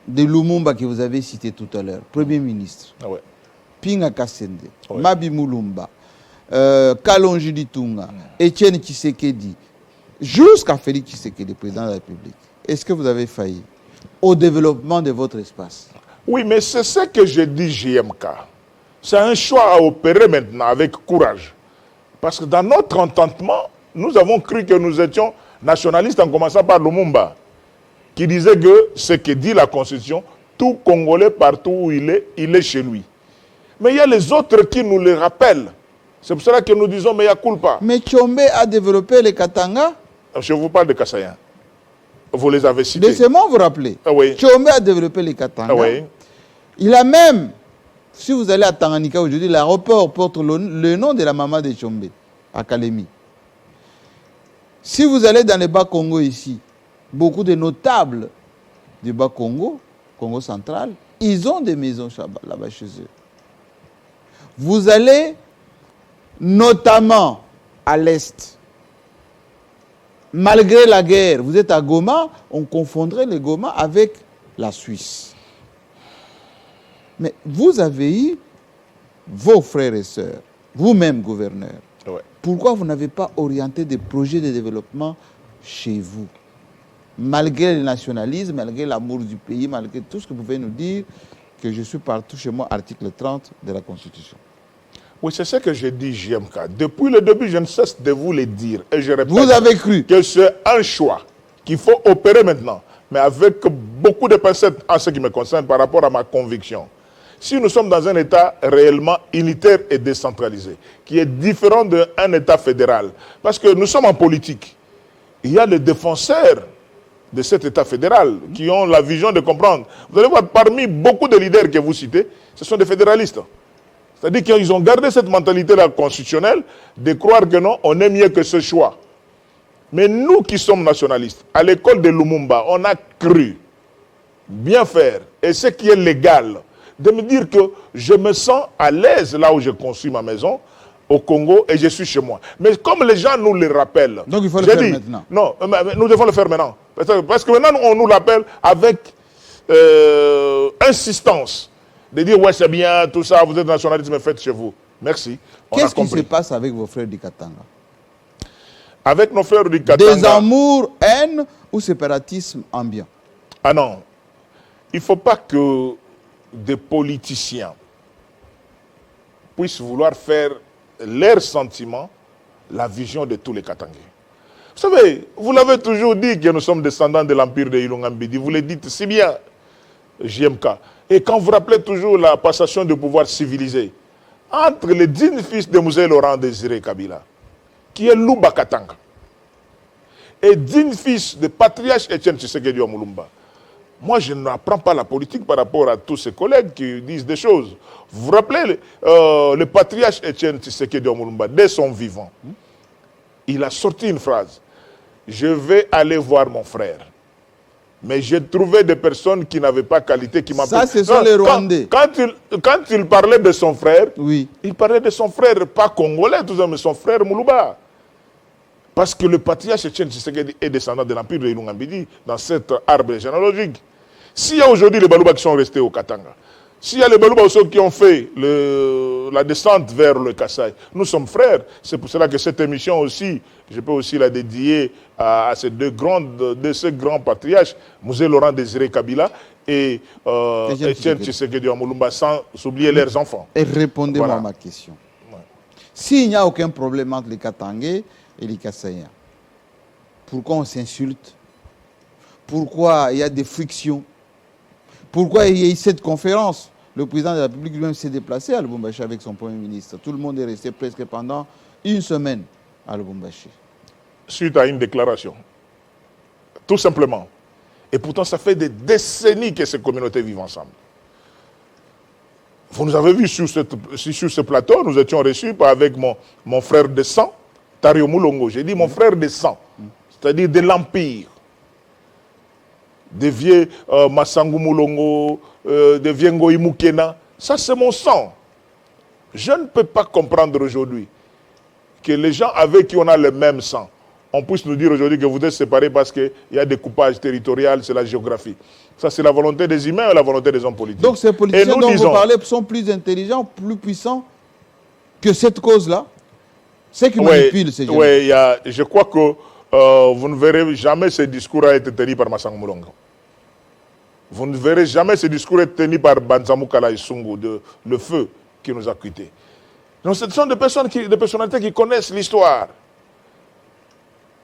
de Lumumba que vous avez cité tout à l'heure, Premier ministre, Oui, Pinga Kasende, oui, Mabi Mulumba, Kalonji Ditunga, Etienne Tshisekedi, jusqu'à Félix Tshisekedi, président de la République. Est-ce que vous avez failli au développement de votre espace? Oui, mais c'est ce que je dis JMK. C'est un choix à opérer maintenant avec courage. Parce que dans notre entendement, nous avons cru que nous étions nationalistes en commençant par Lumumba, qui disait que ce que dit la Constitution, tout Congolais partout où il est chez lui. Mais il y a les autres qui nous le rappellent. C'est pour cela que nous disons, mais il y a culpa. Mais Tchombe a développé les Katanga. Je vous parle de Kassaïens. Vous les avez cités. De ces mots, vous vous rappelez? Ah oui. Tchombe a développé les Katanga. Ah oui. Il a même Si vous allez à Tanganyika aujourd'hui, l'aéroport porte le nom de la maman de Tchombe, à Kalemi. Si vous allez dans le Bas-Congo ici, beaucoup de notables du Bas-Congo, Congo central, ils ont des maisons là-bas chez eux. Vous allez notamment à l'Est. Malgré la guerre, vous êtes à Goma, on confondrait les Goma avec la Suisse. Mais vous avez eu vos frères et sœurs, vous-même gouverneur. Ouais. Pourquoi vous n'avez pas orienté des projets de développement chez vous? Malgré le nationalisme, malgré l'amour du pays, malgré tout ce que vous pouvez nous dire, que je suis partout chez moi, article 30 de la Constitution. Oui, c'est ce que j'ai dit, JMK. Depuis le début, je ne cesse de vous le dire. Et je répète Vous avez cru que c'est un choix qu'il faut opérer maintenant, mais avec beaucoup de pincettes en ce qui me concerne par rapport à ma conviction. Si nous sommes dans un État réellement unitaire et décentralisé, qui est différent d'un État fédéral, parce que nous sommes en politique, il y a les défenseurs de cet État fédéral qui ont la vision de comprendre. Vous allez voir, parmi beaucoup de leaders que vous citez, ce sont des fédéralistes. C'est-à-dire qu'ils ont gardé cette mentalité-là constitutionnelle de croire que non, on est mieux que ce choix. Mais nous qui sommes nationalistes, à l'école de Lumumba, on a cru bien faire, et ce qui est légal, de me dire que je me sens à l'aise là où je construis ma maison, au Congo, et je suis chez moi. Mais comme les gens nous le rappellent... Donc il faut le faire maintenant. Non, mais nous devons le faire maintenant. Parce que maintenant, on nous l'appelle avec insistance. De dire, ouais, c'est bien, tout ça, vous êtes nationaliste, mais faites chez vous. Merci. Qu'est-ce qui se passe avec vos frères du Katanga? Avec nos frères du Katanga... Désamour, haine ou séparatisme ambiant? Ah non. Il ne faut pas que des politiciens puissent vouloir faire leurs sentiments la vision de tous les Katangais. Vous savez, vous l'avez toujours dit que nous sommes descendants de l'empire de Ilunga Mbidi. Vous le dites si bien, JMK. Et quand vous rappelez toujours la passation de pouvoir civilisé entre les dignes fils de Mouzé Laurent Désiré Kabila, qui est Luba Katanga, et digne fils de patriarche Etienne Tshisekedi Omulumba, moi je n'apprends pas la politique par rapport à tous ces collègues qui disent des choses. Vous vous rappelez, le patriarche Etienne Tshisekedi Omulumba, dès son vivant, il a sorti une phrase: je vais aller voir mon frère. Mais j'ai trouvé des personnes qui n'avaient pas qualité, qui m'appellent. Ça, ce sont les Rwandais. Quand il parlait de son frère, oui, il parlait de son frère, pas congolais, tout ça, mais son frère Moulouba. Parce que le patriarche Etienne Tshisekedi est descendant de l'empire de Ilunga Mbidi, dans cet arbre généalogique. S'il y a aujourd'hui les Balouba qui sont restés au Katanga, s'il y a les Balouba aussi qui ont fait la descente vers le Kassai, nous sommes frères. C'est pour cela que cette émission aussi, je peux aussi la dédier à ces deux grands patriarches, Mouzé Laurent Désiré Kabila et Etienne Tshisekedi Omulumba, sans oublier leurs enfants. Et répondez-moi Voilà. à ma question. Ouais. S'il n'y a aucun problème entre les Katangais et les Kassaïens, pourquoi on s'insulte? Pourquoi il y a des frictions? Pourquoi il y a eu cette conférence? Le président de la République lui-même s'est déplacé à Lubumbashi avec son Premier ministre. Tout le monde est resté presque pendant une semaine à Lubumbashi. Suite à une déclaration. Tout simplement. Et pourtant, ça fait des décennies que ces communautés vivent ensemble. Vous nous avez vu sur ce plateau, nous étions reçus avec mon frère de sang, Tario Moulongo. J'ai dit mon frère de sang, c'est-à-dire de l'Empire. Des vieux Massangu Moulongo, des vieux Ngoï Moukena. Ça, c'est mon sang. Je ne peux pas comprendre aujourd'hui que les gens avec qui on a le même sang, on puisse nous dire aujourd'hui que vous êtes séparés parce qu'il y a des coupages territoriaux, c'est la géographie. Ça, c'est la volonté des humains et la volonté des hommes politiques. Donc ces politiciens dont vous parlez sont plus intelligents, plus puissants que cette cause-là? C'est qui manipule ces gens? Oui, je crois que vous ne verrez jamais ce discours a été tenu par Massangu Moulongo. Vous ne verrez jamais ce discours être tenu par Banzamou Kala Isungu, le feu qui nous a quittés. Donc ce sont des personnalités qui connaissent l'histoire.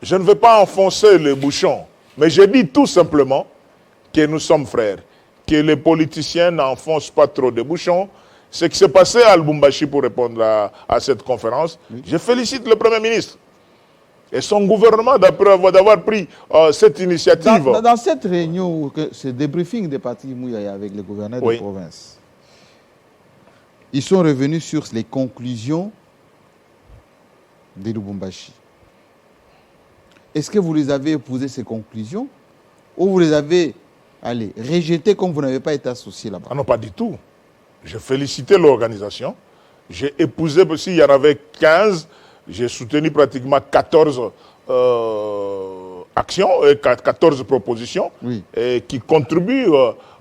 Je ne vais pas enfoncer le bouchon, mais je dis tout simplement que nous sommes frères, que les politiciens n'enfoncent pas trop de bouchons. Ce qui s'est passé à Lubumbashi pour répondre à cette conférence, oui. Je félicite le Premier ministre et son gouvernement d'avoir pris cette initiative. Dans cette réunion, ce débriefing des partis Mouya avec le gouverneur de province, ils sont revenus sur les conclusions de Lubumbashi. Est-ce que vous les avez épousées, ces conclusions, ou vous les avez rejetées comme vous n'avez pas été associé là-bas? Ah non, pas du tout. J'ai félicité l'organisation. J'ai épousé, s'il y en avait 15, j'ai soutenu pratiquement 14 actions, 14 propositions qui contribuent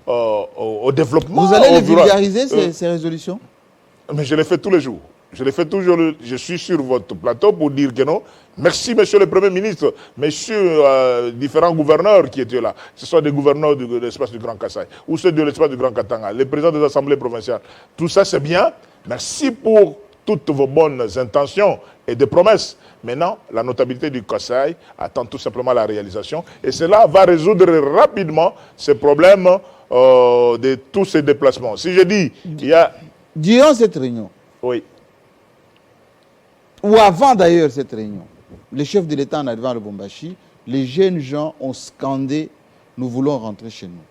au développement. Vous allez les vulgariser, ces résolutions? Mais je les fais tous les jours. Je les fais toujours. Je suis sur votre plateau pour dire que non. Merci, monsieur le Premier ministre, messieurs différents gouverneurs qui étaient là. Ce sont des gouverneurs de l'espace du Grand Kasaï ou ceux de l'espace du Grand Katanga, les présidents des assemblées provinciales. Tout ça, c'est bien. Merci pour toutes vos bonnes intentions et des promesses. Maintenant, la notabilité du Kasaï attend tout simplement la réalisation. Et cela va résoudre rapidement ces problèmes de tous ces déplacements. Si je dis, il y a... Durant cette réunion, oui, ou avant d'ailleurs cette réunion, le chef de l'État en arrivant à Lubumbashi, les jeunes gens ont scandé « Nous voulons rentrer chez nous ».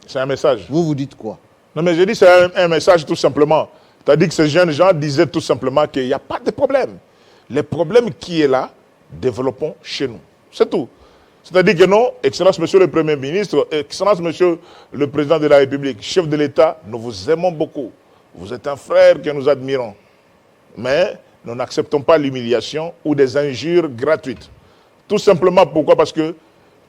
C'est un message. Vous dites quoi? Non, mais je dis c'est un message tout simplement. C'est-à-dire que ces jeunes gens disaient tout simplement qu'il n'y a pas de problème. Les problèmes qui est là, développons chez nous. C'est tout. C'est-à-dire que non, Excellence Monsieur le Premier ministre, Excellence Monsieur le Président de la République, chef de l'État, nous vous aimons beaucoup. Vous êtes un frère que nous admirons. Mais nous n'acceptons pas l'humiliation ou des injures gratuites. Tout simplement pourquoi? Parce que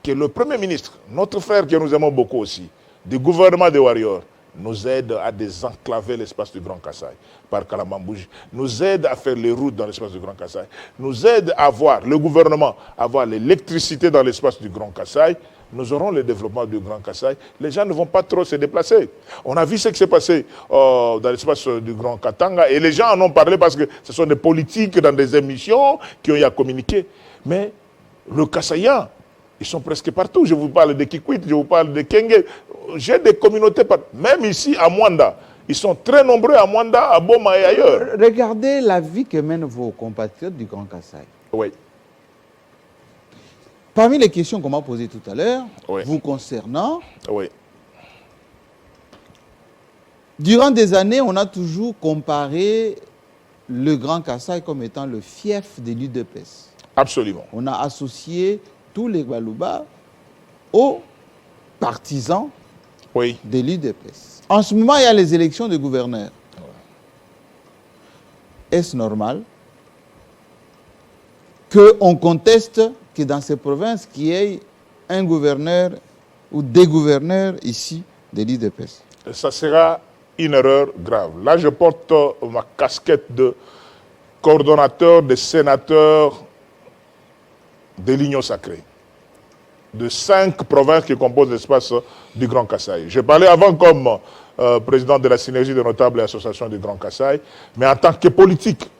le Premier ministre, notre frère que nous aimons beaucoup aussi, du gouvernement des Warriors, nous aide à désenclaver l'espace du Grand Kasaï par Kalamambouji, nous aide à faire les routes dans l'espace du Grand Kasaï, nous aide à avoir, le gouvernement, à avoir l'électricité dans l'espace du Grand Kasaï. Nous aurons le développement du Grand Kasaï. Les gens ne vont pas trop se déplacer. On a vu ce qui s'est passé dans l'espace du Grand Katanga et les gens en ont parlé parce que ce sont des politiques dans des émissions qui ont eu à communiquer. Mais le Kasaïen, ils sont presque partout. Je vous parle de Kikwit, je vous parle de Kenge. J'ai des communautés partout. Même ici à Mwanda. Ils sont très nombreux à Mwanda, à Boma et ailleurs. Regardez la vie que mènent vos compatriotes du Grand Kasaï. Oui. Parmi les questions qu'on m'a posées tout à l'heure, oui, vous concernant, oui, durant des années, on a toujours comparé le Grand Kasaï comme étant le fief de l'UDPS. Absolument. On a associé tous les Balouba aux partisans de l'UDPS. En ce moment, il y a les élections de gouverneurs. Est-ce normal qu'on conteste que dans ces provinces, qu'il y ait un gouverneur ou des gouverneurs ici de l'UDPS? Ça sera une erreur grave. Là, je porte ma casquette de coordonnateur des sénateurs de l'Union sacrée, de 5 provinces qui composent l'espace du Grand Kasaï. Je parlais avant comme président de la synergie des notables et associations du Grand Kasaï, mais en tant que politique,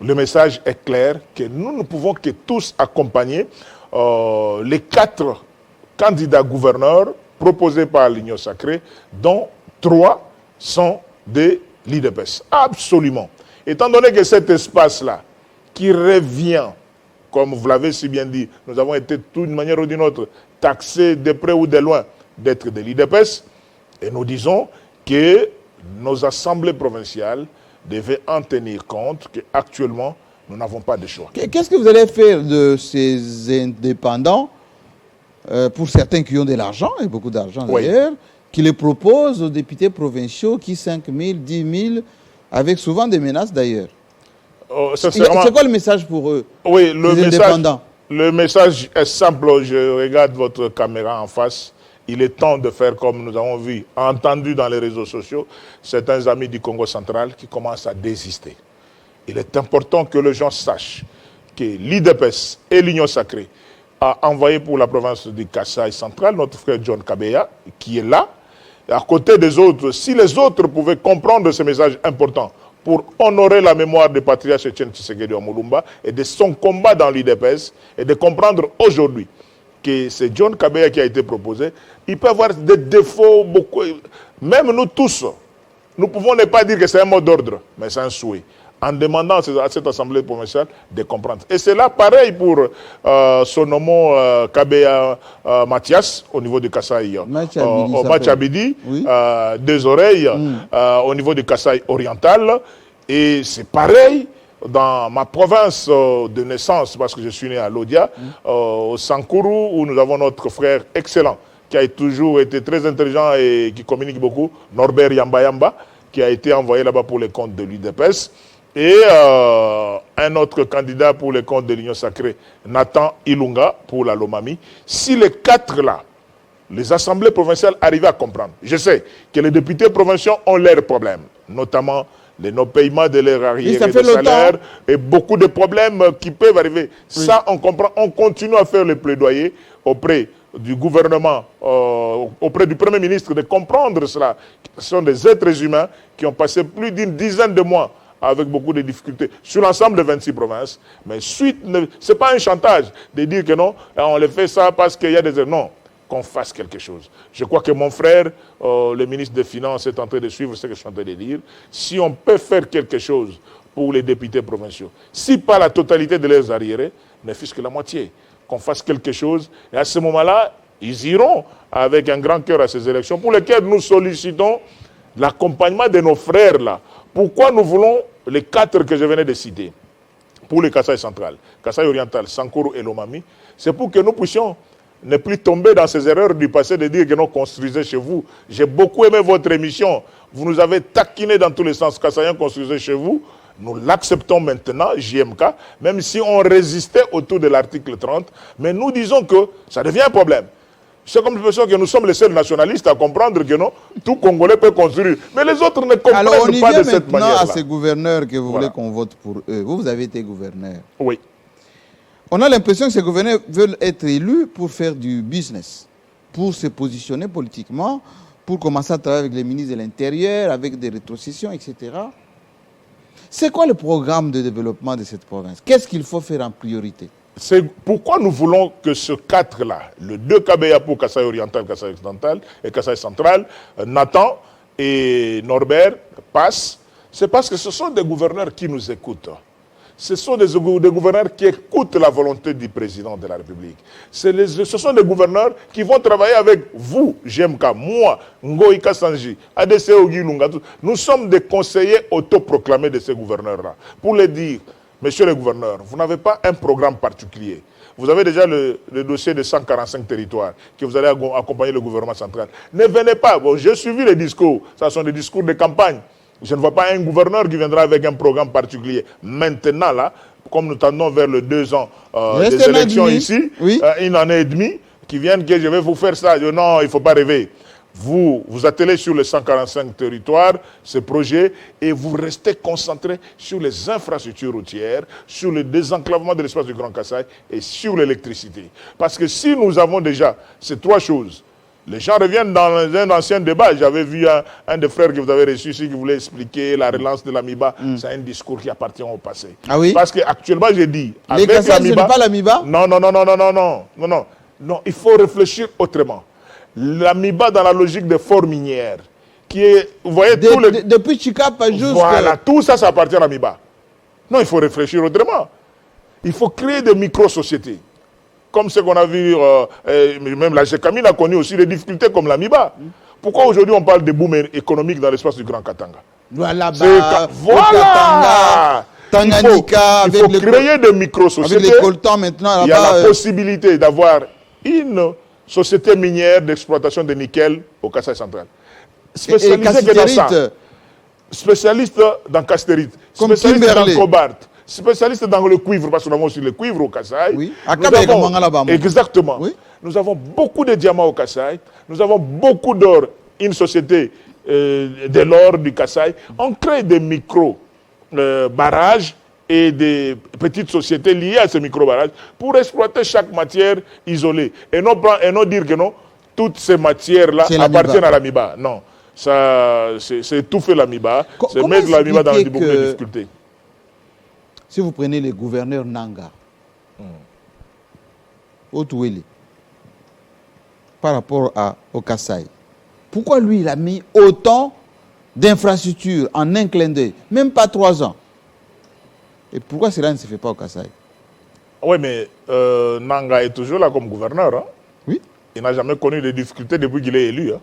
le message est clair que nous ne pouvons que tous accompagner les 4 candidats gouverneurs proposés par l'Union sacrée, dont 3 sont de l'UDPS. Absolument. Étant donné que cet espace-là, qui revient, comme vous l'avez si bien dit, nous avons été d'une manière ou d'une autre taxés de près ou de loin d'être de l'UDPS, et nous disons que nos assemblées provinciales devaient en tenir compte qu'actuellement, nous n'avons pas de choix. Qu'est-ce que vous allez faire de ces indépendants, pour certains qui ont de l'argent, et beaucoup d'argent d'ailleurs, qui les proposent aux députés provinciaux qui 5 000, 10 000, avec souvent des menaces d'ailleurs? C'est quoi le message pour eux? Oui, le message est simple. Je regarde votre caméra en face. Il est temps de faire comme nous avons vu, entendu dans les réseaux sociaux, certains amis du Congo central qui commencent à désister. Il est important que les gens sachent que l'UDPS et l'Union sacrée a envoyé pour la province du Kasaï central notre frère John Kabeya, qui est là. Et à côté des autres, si les autres pouvaient comprendre ce message important pour honorer la mémoire du patriarche Etienne Tshisekedi Omulumba et de son combat dans l'UDPS, et de comprendre aujourd'hui que c'est John Kabeya qui a été proposé, il peut avoir des défauts, beaucoup. Même nous tous, nous pouvons ne pas dire que c'est un mot d'ordre, mais c'est un souhait. en demandant à cette assemblée provinciale de comprendre. Et c'est là pareil pour son nom Kabea Mathias au niveau de Kasaï. Matchabidi, oui. Deux oreilles au niveau du Kasaï oriental. Et c'est pareil dans ma province de naissance, parce que je suis né à Lodia, au Sankourou, où nous avons notre frère excellent, qui a toujours été très intelligent et qui communique beaucoup, Norbert Yamba, qui a été envoyé là-bas pour les comptes de l'UDPS. Et un autre candidat pour les comptes de l'Union Sacrée, Nathan Ilunga, pour la Lomami. Si les quatre là, les assemblées provinciales arrivaient à comprendre, je sais que les députés provinciaux ont leurs problèmes, notamment les non-paiements de leurs arriérés de salaire et beaucoup de problèmes qui peuvent arriver. Oui. Ça, on comprend. On continue à faire le plaidoyer auprès du gouvernement, auprès du Premier ministre, de comprendre cela. Ce sont des êtres humains qui ont passé plus d'une dizaine de mois avec beaucoup de difficultés sur l'ensemble des 26 provinces. Mais suite, ce n'est pas un chantage de dire que non, on les fait ça parce qu'il y a des... Non, qu'on fasse quelque chose. Je crois que mon frère, le ministre des Finances, est en train de suivre ce que je suis en train de dire. Si on peut faire quelque chose pour les députés provinciaux, si pas la totalité de leurs arriérés, ne fût-ce que la moitié, qu'on fasse quelque chose, et à ce moment-là, ils iront avec un grand cœur à ces élections, pour lesquelles nous sollicitons l'accompagnement de nos frères là. Pourquoi nous voulons les quatre que je venais de citer, pour le Kasaï central, Kasaï oriental, Sankourou et Lomami, c'est pour que nous puissions ne plus tomber dans ces erreurs du passé de dire que nous construisons chez vous. J'ai beaucoup aimé votre émission. Vous nous avez taquiné dans tous les sens. Kassaïen construisait chez vous. Nous l'acceptons maintenant, JMK, même si on résistait autour de l'article 30. Mais nous disons que ça devient un problème. C'est comme l'impression que nous sommes les seuls nationalistes à comprendre que non, tout Congolais peut construire. Mais les autres ne comprennent pas de cette manière-là. À ces gouverneurs que vous voulez qu'on vote pour eux. Vous avez été gouverneur. Oui. On a l'impression que ces gouverneurs veulent être élus pour faire du business, pour se positionner politiquement, pour commencer à travailler avec les ministres de l'Intérieur, avec des rétrocessions, etc. C'est quoi le programme de développement de cette province? Qu'est-ce qu'il faut faire en priorité? C'est pourquoi nous voulons que ce cadre-là, le 2 Kabea pour Kasaï oriental, Kasaï occidental et Kasaï central, Nathan et Norbert passent. C'est parce que ce sont des gouverneurs qui nous écoutent. Ce sont des gouverneurs qui écoutent la volonté du président de la République. Ce sont des gouverneurs qui vont travailler avec vous, JMK, moi, Ngoï Kassanji, ADC Ogilunga. Nous sommes des conseillers autoproclamés de ces gouverneurs-là. Pour les dire, messieurs les gouverneurs, vous n'avez pas un programme particulier. Vous avez déjà le dossier de 145 territoires que vous allez accompagner le gouvernement central. Ne venez pas. Bon, j'ai suivi les discours. Ce sont des discours de campagne. Je ne vois pas un gouverneur qui viendra avec un programme particulier. Maintenant, là, comme nous tendons vers les 2 ans des élections ici, oui. Une année et demie, qui viennent que je vais vous faire ça. Non, il ne faut pas rêver. Vous attelez sur les 145 territoires, ce projet, et vous restez concentré sur les infrastructures routières, sur le désenclavement de l'espace du Grand Kasaï et sur l'électricité. Parce que si nous avons déjà ces 3 choses, les gens reviennent dans un ancien débat. J'avais vu un des frères que vous avez reçu ici qui voulait expliquer la relance de l'AMIBA. C'est un discours qui appartient au passé. Ah oui? Parce qu'actuellement, j'ai dit... Les Kasaï, ce n'est pas l'AMIBA? Non, il faut réfléchir autrement. L'AMIBA dans la logique des forts minières, qui est... Vous voyez, depuis Chikapa jusqu'à... Voilà, tout ça, ça appartient à l'AMIBA. Non, il faut réfléchir autrement. Il faut créer des micro-sociétés. Comme ce qu'on a vu, même la GECAMIN a connu aussi des difficultés comme l'AMIBA. Pourquoi aujourd'hui on parle de boom économique dans l'espace du Grand Katanga? Voilà, Tanganyika, il faut créer des micro-sociétés. Avec les coltans maintenant, il y a la possibilité d'avoir une société minière d'exploitation de nickel au Kasaï central. Spécialisée dans ça. Spécialiste dans castérite. Spécialiste dans cobalt. Spécialiste dans le cuivre, parce que nous avons aussi le cuivre au Kasaï. Oui. Exactement. Oui. Nous avons beaucoup de diamants au Kasaï. Nous avons beaucoup d'or. Une société de l'or du Kasaï. On crée des micro-barrages et des petites sociétés liées à ces micro-barrages pour exploiter chaque matière isolée. Et non dire que non, toutes ces matières-là appartiennent à l'AMIBA. Non. C'est étouffer l'AMIBA. C'est mettre l'AMIBA dans beaucoup de difficultés. Si vous prenez les gouverneurs Nanga, Otoueli, par rapport au Kasaï, pourquoi lui, il a mis autant d'infrastructures en un clin d'œil, même pas 3 ans? Et pourquoi cela ne se fait pas au Kasaï? Oui, mais Nanga est toujours là comme gouverneur. Hein? Oui. Il n'a jamais connu de difficultés depuis qu'il est élu. Hein?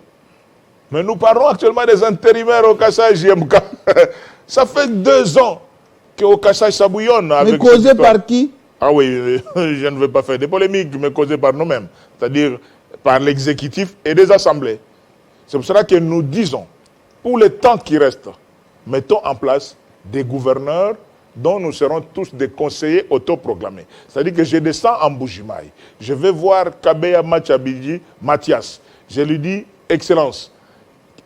Mais nous parlons actuellement des intérimaires au Kasaï JMK. Ça fait 2 ans qu'au Kasaï ça bouillonne. Mais causé par qui? Ah oui, je ne veux pas faire des polémiques, mais causé par nous-mêmes. C'est-à-dire par l'exécutif et des assemblées. C'est pour cela que nous disons, pour le temps qui reste, mettons en place des gouverneurs dont nous serons tous des conseillers autoproclamés. C'est-à-dire que je descends en Bujimaï. Je vais voir Kabeya Machabidji, Mathias. Je lui dis, Excellence,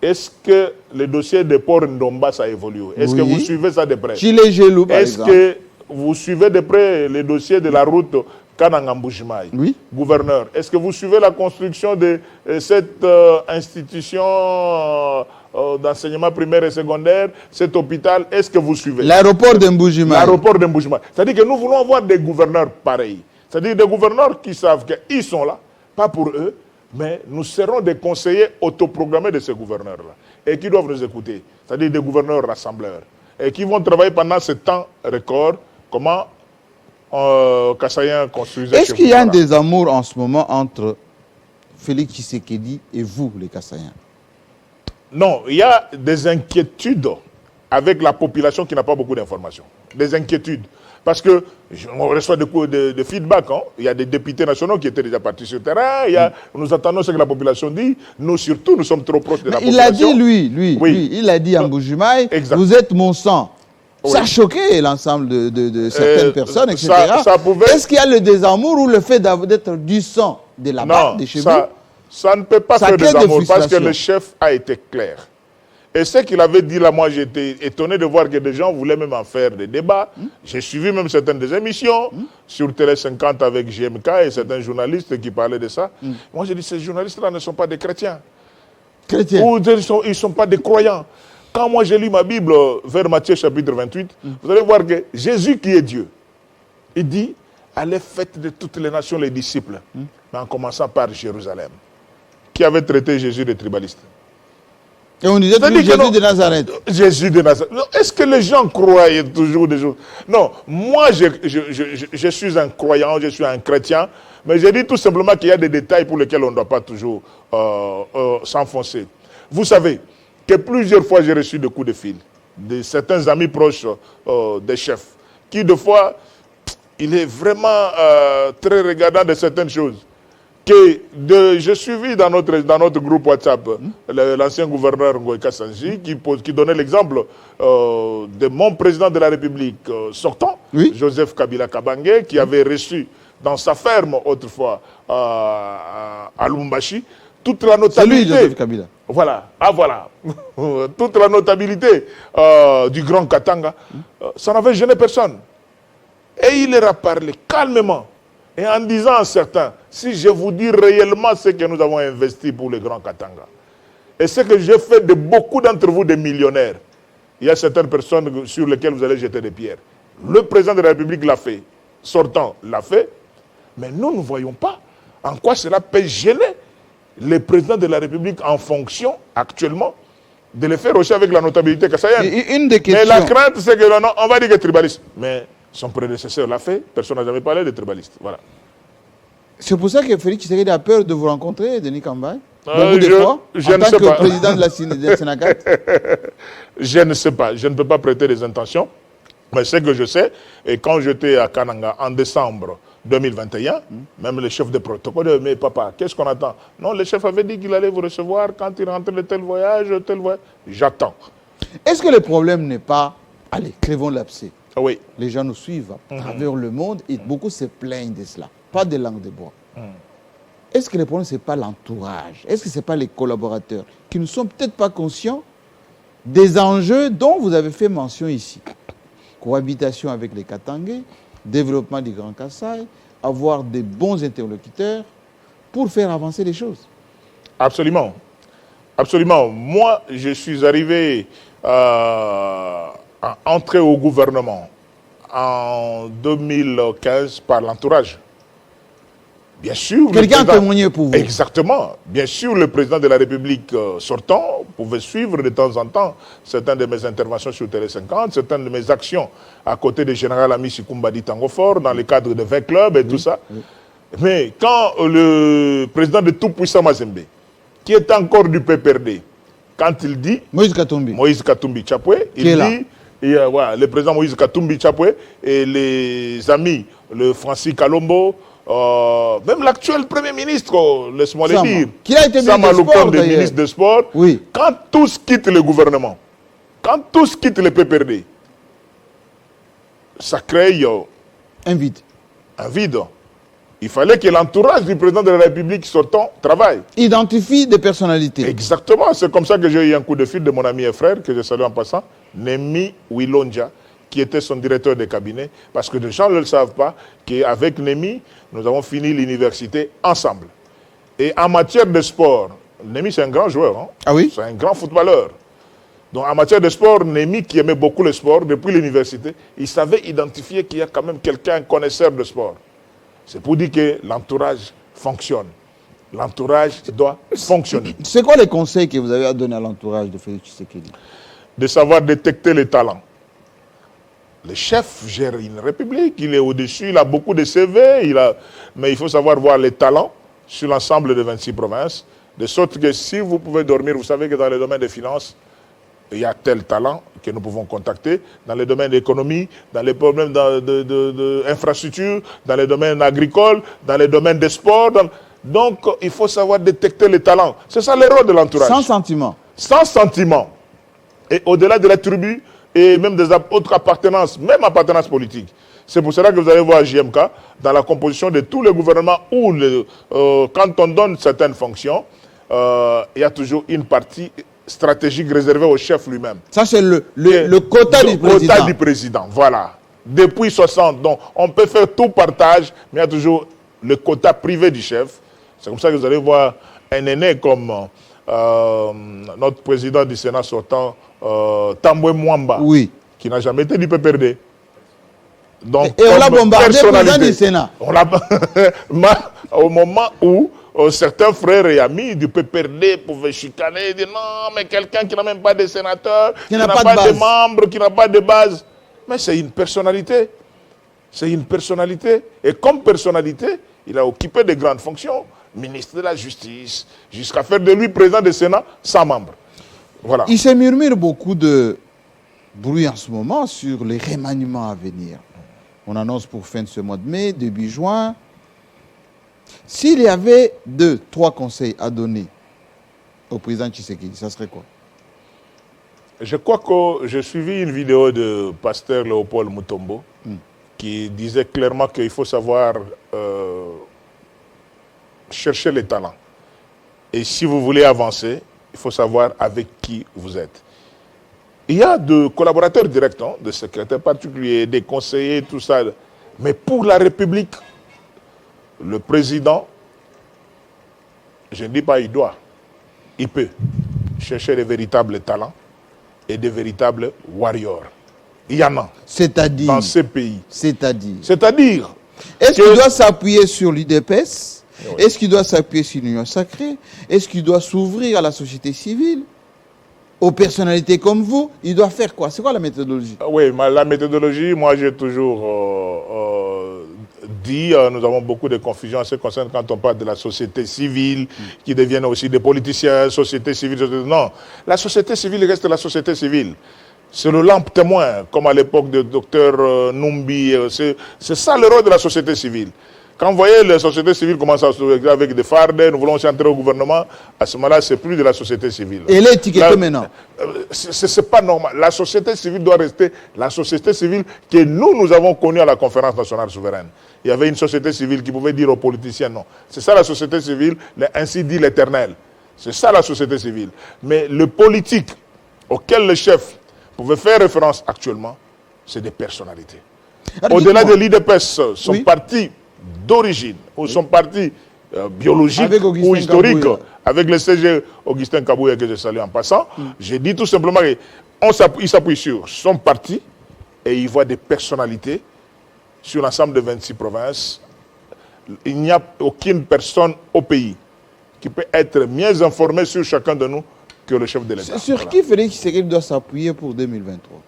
est-ce que le dossier de Port Ndomba ça évolue? Est-ce que vous suivez ça de près? Chile Gelou, par exemple. Est-ce que vous suivez de près le dossier de la route Kanangam-Bujimaï? Oui. Gouverneur, est-ce que vous suivez la construction de cette institution d'enseignement primaire et secondaire, cet hôpital? Est-ce que vous suivez? L'aéroport de Mbujimaï. L'aéroport de Mbujimaï. C'est-à-dire que nous voulons avoir des gouverneurs pareils. C'est-à-dire des gouverneurs qui savent qu'ils sont là, pas pour eux, mais nous serons des conseillers autoprogrammés de ces gouverneurs-là. Et qui doivent nous écouter. C'est-à-dire des gouverneurs rassembleurs. Et qui vont travailler pendant ce temps record, comment Kassaïen construisait. Est-ce qu'il y a un désamour en ce moment entre Félix Tshisekedi et vous, les Kassaïens? Non, il y a des inquiétudes avec la population qui n'a pas beaucoup d'informations. Des inquiétudes. Parce que on reçoit de feedback. Hein. Il y a des députés nationaux qui étaient déjà partis sur le terrain. Nous attendons ce que la population dit. Nous, surtout, nous sommes trop proches de la population. Il a dit, lui, il a dit à Mbujimaï, vous êtes mon sang. Oui. Ça a choqué l'ensemble de certaines personnes, etc. Est-ce qu'il y a le désamour ou le fait d'être du sang de là-bas, de chez vous? Ça ne peut pas faire désamour parce que le chef a été clair. Et ce qu'il avait dit là, moi j'étais étonné de voir que des gens voulaient même en faire des débats. J'ai suivi même certaines des émissions sur Télé 50 avec JMK et certains journalistes qui parlaient de ça. Moi j'ai dit, ces journalistes-là ne sont pas des chrétiens. Ou ils ne sont pas des croyants. Quand moi j'ai lu ma Bible vers Matthieu chapitre 28, vous allez voir que Jésus qui est Dieu, il dit, allez faites de toutes les nations les disciples, mais en commençant par Jérusalem, qui avait traité Jésus de tribaliste. Et on disait toujours Jésus de Nazareth. Jésus de Nazareth. Est-ce que les gens croient toujours des choses? Non, moi je suis un croyant, je suis un chrétien, mais je dis tout simplement qu'il y a des détails pour lesquels on ne doit pas toujours s'enfoncer. Vous savez que plusieurs fois j'ai reçu des coups de fil de certains amis proches des chefs, qui de fois, il est vraiment très regardant de certaines choses. Je suivis dans notre groupe WhatsApp l'ancien gouverneur Ngoï Kassanji qui donnait l'exemple de mon président de la République sortant, Joseph Kabila Kabange, qui avait reçu dans sa ferme autrefois à Lubumbashi toute la notabilité. C'est lui, Joseph Kabila. Voilà, voilà. Toute la notabilité du Grand Katanga, ça n'avait gêné personne. Et il leur a parlé calmement. Et en disant à certains, si je vous dis réellement ce que nous avons investi pour le Grand Katanga, et ce que j'ai fait de beaucoup d'entre vous des millionnaires, il y a certaines personnes sur lesquelles vous allez jeter des pierres. Le président de la République l'a fait, sortant l'a fait, mais nous ne voyons pas en quoi cela peut gêner le président de la République en fonction actuellement de le faire aussi avec la notabilité kassaïenne. Une des questions... Mais la crainte, c'est que non, on va dire que tribaliste. Mais son prédécesseur l'a fait, personne n'a jamais parlé de tribaliste. Voilà. C'est pour ça que Félix Tshisekedi a peur de vous rencontrer, Denis Kambaï, en tant que président de la Sénacat. Je ne sais pas, je ne peux pas prêter des intentions, mais ce que je sais, et quand j'étais à Kananga en décembre 2021, même le chef de protocole, mais papa, qu'est-ce qu'on attend? Non, le chef avait dit qu'il allait vous recevoir quand il rentrait de tel voyage, j'attends. Est-ce que le problème n'est pas, allez, crevons l'abcès. Oui. Les gens nous suivent à travers le monde et beaucoup se plaignent de cela. Pas de langue de bois. Est-ce que le problème, ce n'est pas l'entourage? Est-ce que ce n'est pas les collaborateurs qui ne sont peut-être pas conscients des enjeux dont vous avez fait mention ici? Cohabitation avec les Katangais, développement du Grand Kasaï, avoir des bons interlocuteurs pour faire avancer les choses. Absolument. Absolument. Moi, je suis arrivé à entrer au gouvernement en 2015 par l'entourage. Bien sûr. Quelqu'un a témoigné pour vous. Exactement. Bien sûr, le président de la République sortant pouvait suivre de temps en temps certaines de mes interventions sur Télé 50, certaines de mes actions à côté du général Ami Sikumbadi Tangofort, dans le cadre de 20 clubs et tout ça. Mais quand le président de tout-puissant Mazembe, qui est encore du PPRD, quand il dit... Moïse Katumbi Chapwe, il dit... Et, voilà, le président Moïse Katumbi Chapwe et les amis, le Francis Kalombo, même l'actuel Premier ministre, laisse-moi le dire, qui a été ministre des Sports, oui. Quand tous quittent le gouvernement, quand tous quittent le PPRD, ça crée un vide. Un vide. Il fallait que l'entourage du président de la République sortant travaille. Identifie des personnalités. Exactement. C'est comme ça que j'ai eu un coup de fil de mon ami et frère, que je salue en passant, Nemi Wilonja, qui était son directeur de cabinet. Parce que les gens ne le savent pas, qu'avec Nemi, nous avons fini l'université ensemble. Et en matière de sport, Nemi c'est un grand joueur. Hein? Ah oui? C'est un grand footballeur. Donc en matière de sport, Nemi qui aimait beaucoup le sport, depuis l'université, il savait identifier qu'il y a quand même quelqu'un, un connaisseur de sport. C'est pour dire que l'entourage fonctionne. L'entourage doit fonctionner. C'est quoi les conseils que vous avez à donner à l'entourage de Félix Tshisekedi? De savoir détecter les talents. Le chef gère une république, il est au-dessus, il a beaucoup de CV, mais il faut savoir voir les talents sur l'ensemble des 26 provinces, de sorte que si vous pouvez dormir, vous savez que dans le domaine des finances, il y a tel talent que nous pouvons contacter, dans les domaines d'économie, dans les problèmes d'infrastructure, dans les domaines agricoles, dans les domaines des sports. Donc, il faut savoir détecter les talents. C'est ça le rôle de l'entourage. Sans sentiment. Sans sentiment. Et au-delà de la tribu et même des autres appartenances, même appartenances politiques. C'est pour cela que vous allez voir JMK, dans la composition de tous les gouvernements où, quand on donne certaines fonctions, il y a toujours une partie stratégique réservée au chef lui-même. Ça, c'est le quota du président. Le quota du président, voilà. Depuis 60, donc on peut faire tout partage, mais il y a toujours le quota privé du chef. C'est comme ça que vous allez voir un aîné comme notre président du Sénat sortant, Tambwe Mwamba, oui, qui n'a jamais été du PPRD. Donc, et on l'a bombardé président du Sénat. Au moment où certains frères et amis du PPRD pouvaient chicaner et dire non, mais quelqu'un qui n'a même pas de sénateur, qui n'a pas de membres, qui n'a pas de base. Mais c'est une personnalité. C'est une personnalité. Et comme personnalité, il a occupé de grandes fonctions. Ministre de la Justice, jusqu'à faire de lui président du Sénat sans membre. Voilà. Il se murmure beaucoup de bruit en ce moment sur les remaniements à venir. On annonce pour fin de ce mois de mai, début juin. S'il y avait 2, 3 conseils à donner au président Tshisekedi, ça serait quoi? Je crois que j'ai suivi une vidéo de pasteur Léopold Mutombo qui disait clairement qu'il faut savoir chercher les talents. Et si vous voulez avancer, il faut savoir avec qui vous êtes. Il y a de collaborateurs directs, hein, de secrétaires particuliers, des conseillers, tout ça. Mais pour la République, le président, je ne dis pas il doit, il peut chercher des véritables talents et des véritables warriors. Il y en a. C'est-à-dire dans ces pays. C'est-à-dire est-ce qu'il doit s'appuyer sur l'UDPS? Oui. Est-ce qu'il doit s'appuyer sur l'Union sacrée? Est-ce qu'il doit s'ouvrir à la société civile? Aux personnalités comme vous? Il doit faire quoi? C'est quoi la méthodologie? Oui, la méthodologie, moi j'ai toujours dit, nous avons beaucoup de confusion en ce qui concerne quand on parle de la société civile, qui deviennent aussi des politiciens, société civile. Non, la société civile reste la société civile. C'est le lampe témoin, comme à l'époque du docteur Numbi. C'est ça le rôle de la société civile. Quand vous voyez la société civile commence à se retrouver avec des fardes, nous voulons aussi entrer au gouvernement, à ce moment-là, c'est plus de la société civile. Et elle est étiquetée maintenant. C'est pas normal. La société civile doit rester la société civile que nous avons connue à la conférence nationale souveraine. Il y avait une société civile qui pouvait dire aux politiciens non. C'est ça la société civile, ainsi dit l'Éternel. C'est ça la société civile. Mais le politique auquel le chef pouvait faire référence actuellement, c'est des personnalités. Au-delà de l'IDPS, son parti d'origine, ou son parti biologique ou historique, Kabouya, avec le CG Augustin Kabouya que je salue en passant, j'ai dit tout simplement qu'il s'appuie sur son parti et il voit des personnalités sur l'ensemble de 26 provinces il n'y a aucune personne au pays qui peut être mieux informée sur chacun de nous que le chef de l'État. Sur Voilà. qui Félix Tshisekedi doit s'appuyer pour 2023?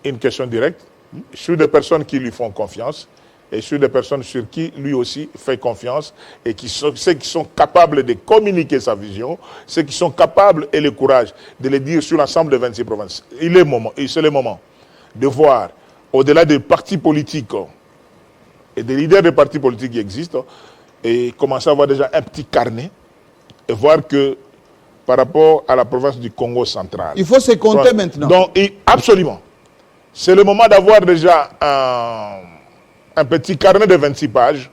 Une question directe, sur des personnes qui lui font confiance et sur des personnes sur qui lui aussi fait confiance et ceux qui sont capables de communiquer sa vision, ceux qui sont capables et le courage de le dire sur l'ensemble des 26 provinces. C'est le moment de voir, au-delà des partis politiques et des leaders des partis politiques qui existent, et commencer à avoir déjà un petit carnet et voir que par rapport à la province du Congo central. Il faut se compter maintenant. Donc, absolument. C'est le moment d'avoir déjà un petit carnet de 26 pages.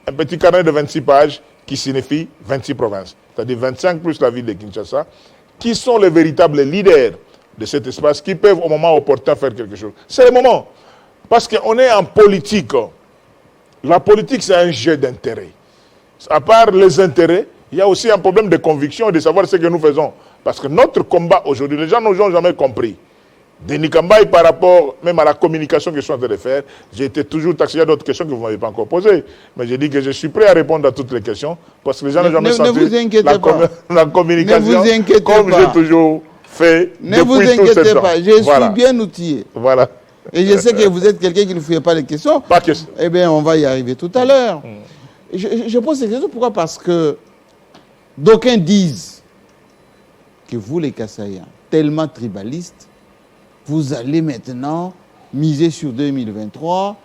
Un petit carnet de 26 pages qui signifie 26 provinces. C'est-à-dire 25 plus la ville de Kinshasa, qui sont les véritables leaders de cet espace, qui peuvent au moment opportun faire quelque chose. C'est le moment. Parce qu'on est en politique. La politique, c'est un jeu d'intérêts. À part les intérêts, il y a aussi un problème de conviction et de savoir ce que nous faisons. Parce que notre combat aujourd'hui, les gens n'ont jamais compris. Denis Kambaï, par rapport même à la communication que je suis en train de faire, j'ai été toujours taxé. Il y a d'autres questions que vous ne m'avez pas encore posées. Mais j'ai dit que je suis prêt à répondre à toutes les questions. Parce que les gens n'ont jamais senti la communication comme j'ai toujours fait ne vous inquiétez pas, je suis bien outillé. Voilà. Et je sais que vous êtes quelqu'un qui ne fouille pas les questions. Pas question. Eh bien, on va y arriver tout à l'heure. Je pose cette question, pourquoi? Parce que d'aucuns disent que vous, les Kassaïens, tellement tribalistes, vous allez maintenant miser sur 2023,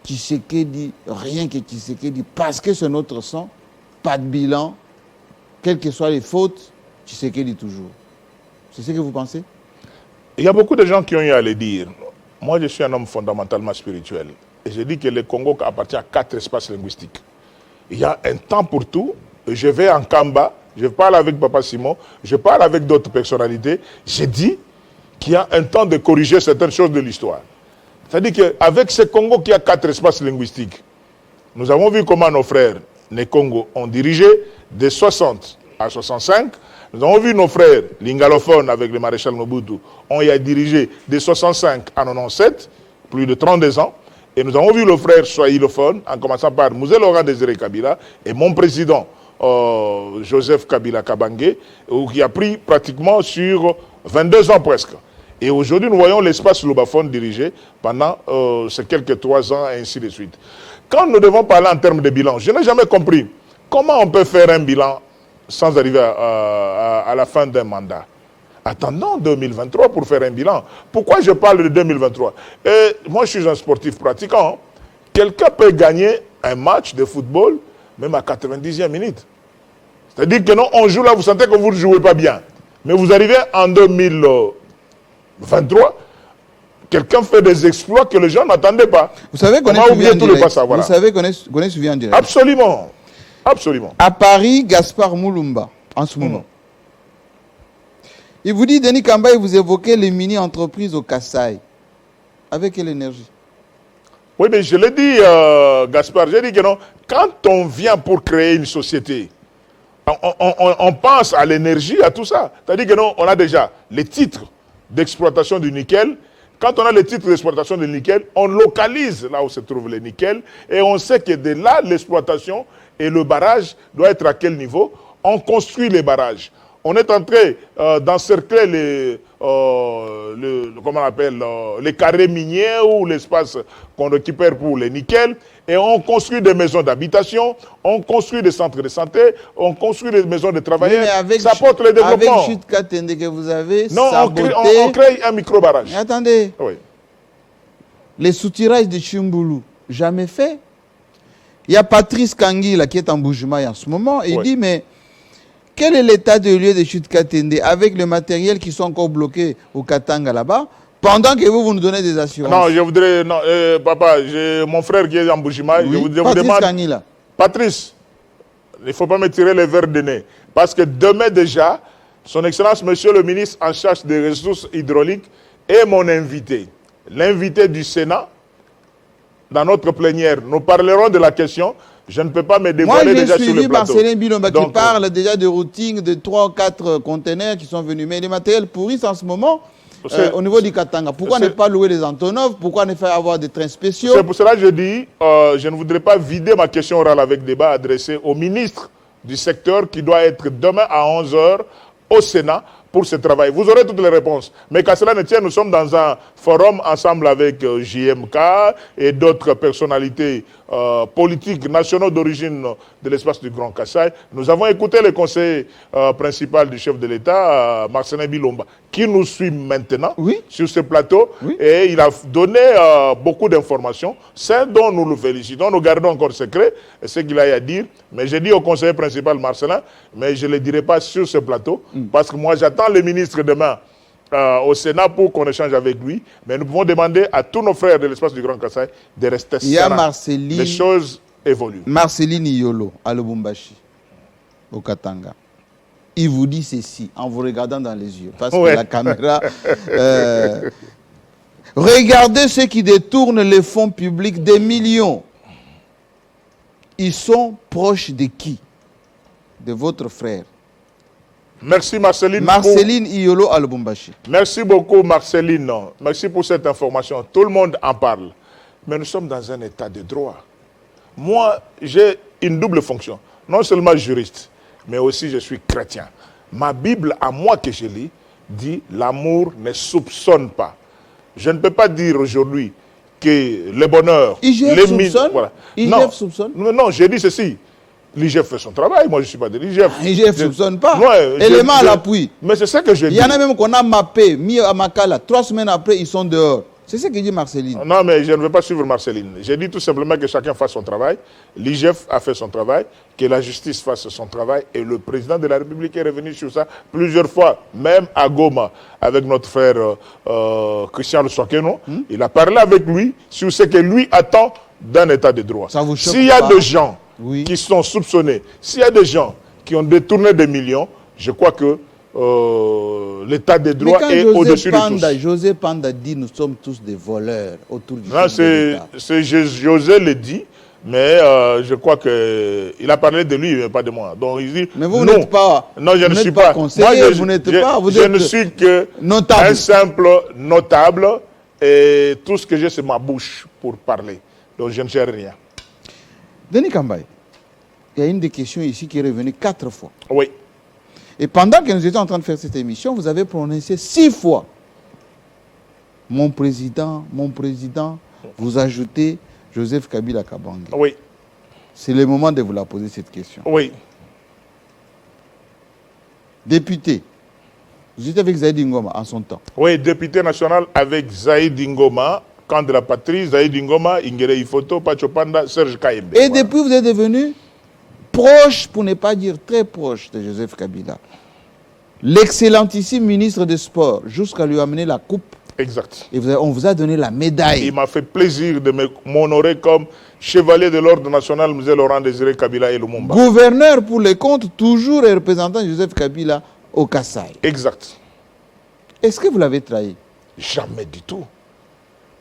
Tshisekedi, rien que Tshisekedi, parce que c'est notre sang, pas de bilan, quelles que soient les fautes, Tshisekedi toujours. C'est ce que vous pensez? Il y a beaucoup de gens qui ont eu à le dire. Moi, je suis un homme fondamentalement spirituel. Et je dis que le Congo appartient à 4 espaces linguistiques. Il y a un temps pour tout. Je vais en Kamba, je parle avec Papa Simon, je parle avec d'autres personnalités. Je dis qu'il y a un temps de corriger certaines choses de l'histoire. C'est-à-dire qu'avec ce Congo qui a 4 espaces linguistiques, nous avons vu comment nos frères, les Congos, ont dirigé de 60 à 65. Nous avons vu nos frères lingalophones avec le maréchal Mobutu, ont y a dirigé de 65 à 97, plus de 32 ans. Et nous avons vu le frère swahilophones, en commençant par Mouzé Laurent Désiré Kabila et mon président Joseph Kabila Kabange, qui a pris pratiquement sur 22 ans presque. Et aujourd'hui, nous voyons l'espace lubaphone dirigé pendant ces quelques 3 ans et ainsi de suite. Quand nous devons parler en termes de bilan, je n'ai jamais compris comment on peut faire un bilan sans arriver à la fin d'un mandat. Attendons 2023 pour faire un bilan. Pourquoi je parle de 2023? Moi, je suis un sportif pratiquant. Quelqu'un peut gagner un match de football même à 90e minute. C'est-à-dire que non, on joue là, vous sentez que vous ne jouez pas bien. Mais vous arrivez en 2023, quelqu'un fait des exploits que les gens n'attendaient pas. Vous savez qu'on est suivi en direct. Vous savez qu'on est suivi en direct. Absolument. Absolument. À Paris, Gaspard Moulumba, en ce moment. Il vous dit, Denis Kambaï, vous évoquez les mini-entreprises au Kassai. Avec quelle énergie? Oui, mais je l'ai dit, Gaspard, j'ai dit que non. Quand on vient pour créer une société, on pense à l'énergie, à tout ça. C'est-à-dire que non, on a déjà les titres d'exploitation du nickel. Quand on a les titres d'exploitation du nickel, on localise là où se trouve le nickel et on sait que de là, l'exploitation et le barrage doit être à quel niveau. On construit les barrages. On est en train d'encercler comment on appelle, les carrés miniers ou l'espace qu'on récupère pour les nickels. Et on construit des maisons d'habitation, on construit des centres de santé, on construit des maisons de travailleurs. Oui, ça porte le développement. Avec Chute Katende que vous avez saboté... on crée un micro-barrage. Mais attendez. Oui. Les soutirages de Chimboulou, jamais fait. Il y a Patrice Kangui là, qui est en Boujmaï en ce moment. Et il dit, mais quel est l'état de lieu de Chute Katende avec le matériel qui sont encore bloqués au Katanga là-bas, pendant que vous nous donnez des assurances? Non, je voudrais... Non, papa, j'ai mon frère qui est en Boujmaï. Oui, je vous demande... Kangui là. Patrice, il ne faut pas me tirer les verres de nez. Parce que demain déjà, son Excellence, Monsieur le ministre en charge des ressources hydrauliques, est mon invité. L'invité du Sénat, dans notre plénière. Nous parlerons de la question. Je ne peux pas me dévoiler déjà sur le plateau. Moi, j'ai suivi Marcelin Bilomba qui parle déjà de routing de 3 ou 4 conteneurs qui sont venus. Mais les matériels pourrissent en ce moment. au niveau du Katanga. Pourquoi ne pas louer des Antonov? Pourquoi ne pas avoir des trains spéciaux? C'est pour cela que je dis, je ne voudrais pas vider ma question orale avec débat adressée au ministre du secteur qui doit être demain à 11 h au Sénat pour ce travail. Vous aurez toutes les réponses. Mais qu'à cela ne tienne, nous sommes dans un forum ensemble avec JMK et d'autres personnalités politiques nationaux d'origine de l'espace du Grand Kassai. Nous avons écouté le conseiller principal du chef de l'État, Marcelin Bilomba, qui nous suit maintenant sur ce plateau. Et il a donné beaucoup d'informations, c'est dont nous le félicitons. Nous gardons encore secret ce qu'il a à dire. Mais j'ai dit au conseiller principal Marcelin, mais je ne le dirai pas sur ce plateau, parce que moi j'attends le ministre demain au Sénat pour qu'on échange avec lui. Mais nous pouvons demander à tous nos frères de l'espace du Grand Kassai de rester sereins. Les choses évoluent. Marceline Iyolo à Lubumbashi, au Katanga. Il vous dit ceci en vous regardant dans les yeux. Parce que la caméra... regardez ceux qui détournent les fonds publics des millions. Ils sont proches de qui? De votre frère. Merci Marceline. Marceline Iyolo à Lubumbashi. Merci beaucoup Marceline. Merci pour cette information. Tout le monde en parle. Mais nous sommes dans un état de droit. Moi, j'ai une double fonction. Non seulement juriste, mais aussi je suis chrétien. Ma Bible, à moi que je lis, dit l'amour ne soupçonne pas. Je ne peux pas dire aujourd'hui que le bonheur... IGF soupçonne voilà. IGF soupçonne non, j'ai dit ceci. L'IGF fait son travail, moi je ne suis pas de l'IGF. L'IGF ne soupçonne pas. Élément à l'appui. Mais c'est ça que je dis. Il y en a même qu'on a mappé, mis à Makala. 3 semaines après, ils sont dehors. C'est ce que dit Marceline. Non, mais je ne veux pas suivre Marceline. J'ai dit tout simplement que chacun fasse son travail. L'IGF a fait son travail, que la justice fasse son travail. Et le président de la République est revenu sur ça plusieurs fois, même à Goma, avec notre frère Christian Sokeno. Il a parlé avec lui sur ce que lui attend d'un état de droit. S'il y a des gens qui sont soupçonnés, s'il y a des gens qui ont détourné des millions, je crois que l'état de droit est au-dessus de tous. José Panda dit nous sommes tous des voleurs autour du non, c'est José le dit, mais je crois qu'il a parlé de lui, mais pas de moi. Donc il dit, mais vous n'êtes pas. Non, je ne suis pas. Moi, vous n'êtes pas. Vous je ne suis que un simple notable et tout ce que j'ai, c'est ma bouche pour parler. Donc je ne sais rien. Denis Kambaye, il y a une des questions ici qui est revenue 4 fois. Oui. Et pendant que nous étions en train de faire cette émission, vous avez prononcé 6 fois mon président, vous ajoutez Joseph Kabila Kabange. Oui. C'est le moment de vous la poser cette question. Oui. Député, vous étiez avec Zaïd Ngoma en son temps. Oui, député national avec Zaïd Ngoma, camp de la patrie, Zaïd Ngoma, Ingere Ifoto, Pachopanda, Serge Kaembe. Et depuis, vous êtes devenu proche, pour ne pas dire très proche de Joseph Kabila. L'excellentissime ministre des Sports, jusqu'à lui amener la coupe. Exact. Et on vous a donné la médaille. Il m'a fait plaisir de m'honorer comme chevalier de l'ordre national, M. Laurent Désiré Kabila et Lumumba. Gouverneur pour les comptes, toujours et représentant Joseph Kabila au Kassai. Exact. Est-ce que vous l'avez trahi? Jamais du tout.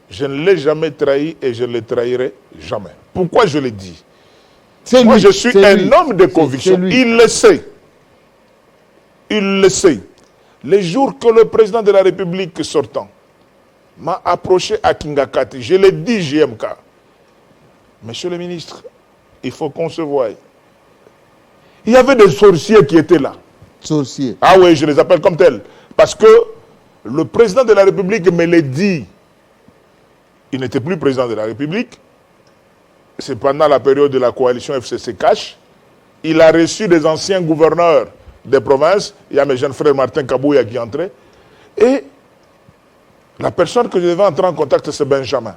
Je ne l'ai jamais trahi et je ne le trahirai jamais. Pourquoi je le dis? Moi, je suis un homme de conviction. Il le sait. Il le sait. Les jours que le président de la République sortant m'a approché à Kingakati, je l'ai dit JMK. Monsieur le ministre, il faut qu'on se voie. Il y avait des sorciers qui étaient là. Sorciers? Ah oui, je les appelle comme tels. Parce que le président de la République me l'a dit. Il n'était plus président de la République. C'est pendant la période de la coalition FCC Cash. Il a reçu des anciens gouverneurs des provinces. Il y a mes jeunes frères Martin Kabouya qui entraient. Et la personne que je devais entrer en contact, c'est Benjamin.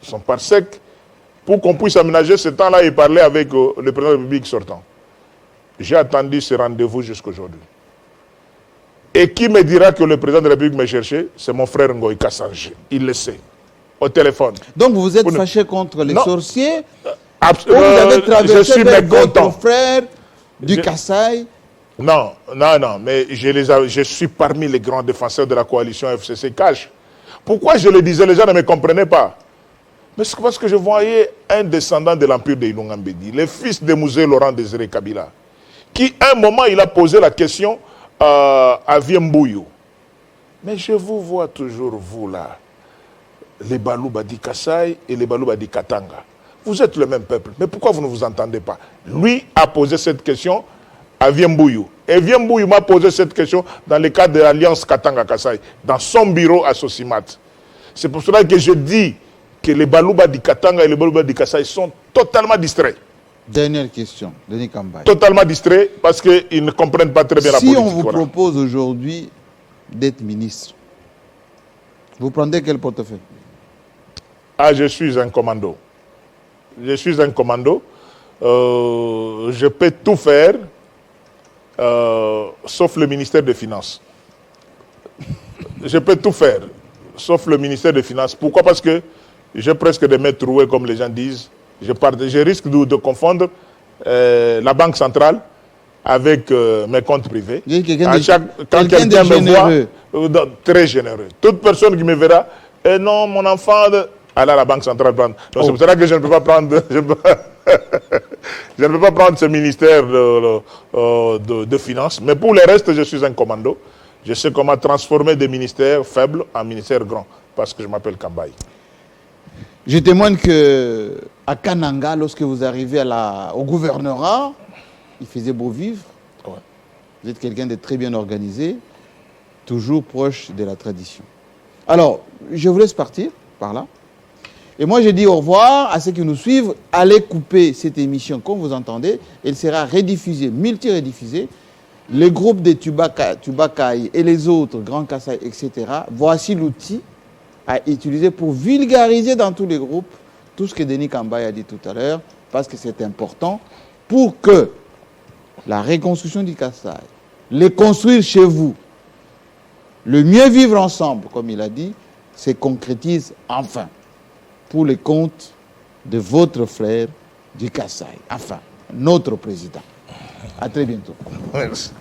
Son parsec, pour qu'on puisse aménager ce temps-là et parler avec le président de la République sortant. J'ai attendu ce rendez-vous jusqu'aujourd'hui. Et qui me dira que le président de la République m'a cherché? C'est mon frère Ngoï Kassange. Il le sait. Au téléphone. Donc vous êtes fâché contre les sorciers? Vous avez traversé votre frère du Kassai? Non, mais je suis parmi les grands défenseurs de la coalition FCC Cash. Pourquoi je le disais? Les gens ne me comprenaient pas. Mais c'est parce que je voyais un descendant de l'empire de Ilungambedi, le fils de Musée Laurent Désiré Kabila, qui à un moment il a posé la question à Viembouyou. Mais je vous vois toujours, vous là, les Balouba di Kasaï et les Balouba di Katanga. Vous êtes le même peuple, mais pourquoi vous ne vous entendez pas? Lui a posé cette question à Viembouyou. Et Viembouyou m'a posé cette question dans le cadre de l'Alliance Katanga-Kasaï, dans son bureau à Sosimat. C'est pour cela que je dis que les Balouba di Katanga et les Balouba di Kasaï sont totalement distraits. Dernière question, Denis Kambaye. Totalement distraits parce qu'ils ne comprennent pas très bien la politique. Si on vous propose aujourd'hui d'être ministre, vous prendrez quel portefeuille? Ah, je suis un commando. Je suis un commando. Je peux tout faire, sauf le ministère des Finances. Je peux tout faire, sauf le ministère des Finances. Pourquoi? Parce que j'ai presque des mains trouées, comme les gens disent. Je risque de confondre la Banque centrale avec mes comptes privés. Quand quelqu'un me voit, très généreux. Toute personne qui me verra, non, mon enfant, aller à la Banque centrale prendre. Donc c'est pour cela que je ne peux pas prendre, je ne peux pas prendre ce ministère de Finances. Mais pour le reste, je suis un commando. Je sais comment transformer des ministères faibles en ministères grands, parce que je m'appelle Kambaye. Je témoigne qu'à Kananga, lorsque vous arrivez au gouvernorat, il faisait beau vivre. Ouais. Vous êtes quelqu'un de très bien organisé, toujours proche de la tradition. Alors, je vous laisse partir par là. Et moi, je dis au revoir à ceux qui nous suivent. Allez couper cette émission, comme vous entendez. Elle sera rediffusée, multi-rediffusée. Les groupes de Tubacaï et les autres, Grand Kasaï, etc. Voici l'outil à utiliser pour vulgariser dans tous les groupes tout ce que Denis Kambaye a dit tout à l'heure, parce que c'est important pour que la reconstruction du Kasaï, les construire chez vous, le mieux vivre ensemble, comme il a dit, se concrétise enfin pour les comptes de votre frère du Kasaï, enfin, notre président. À très bientôt. Merci.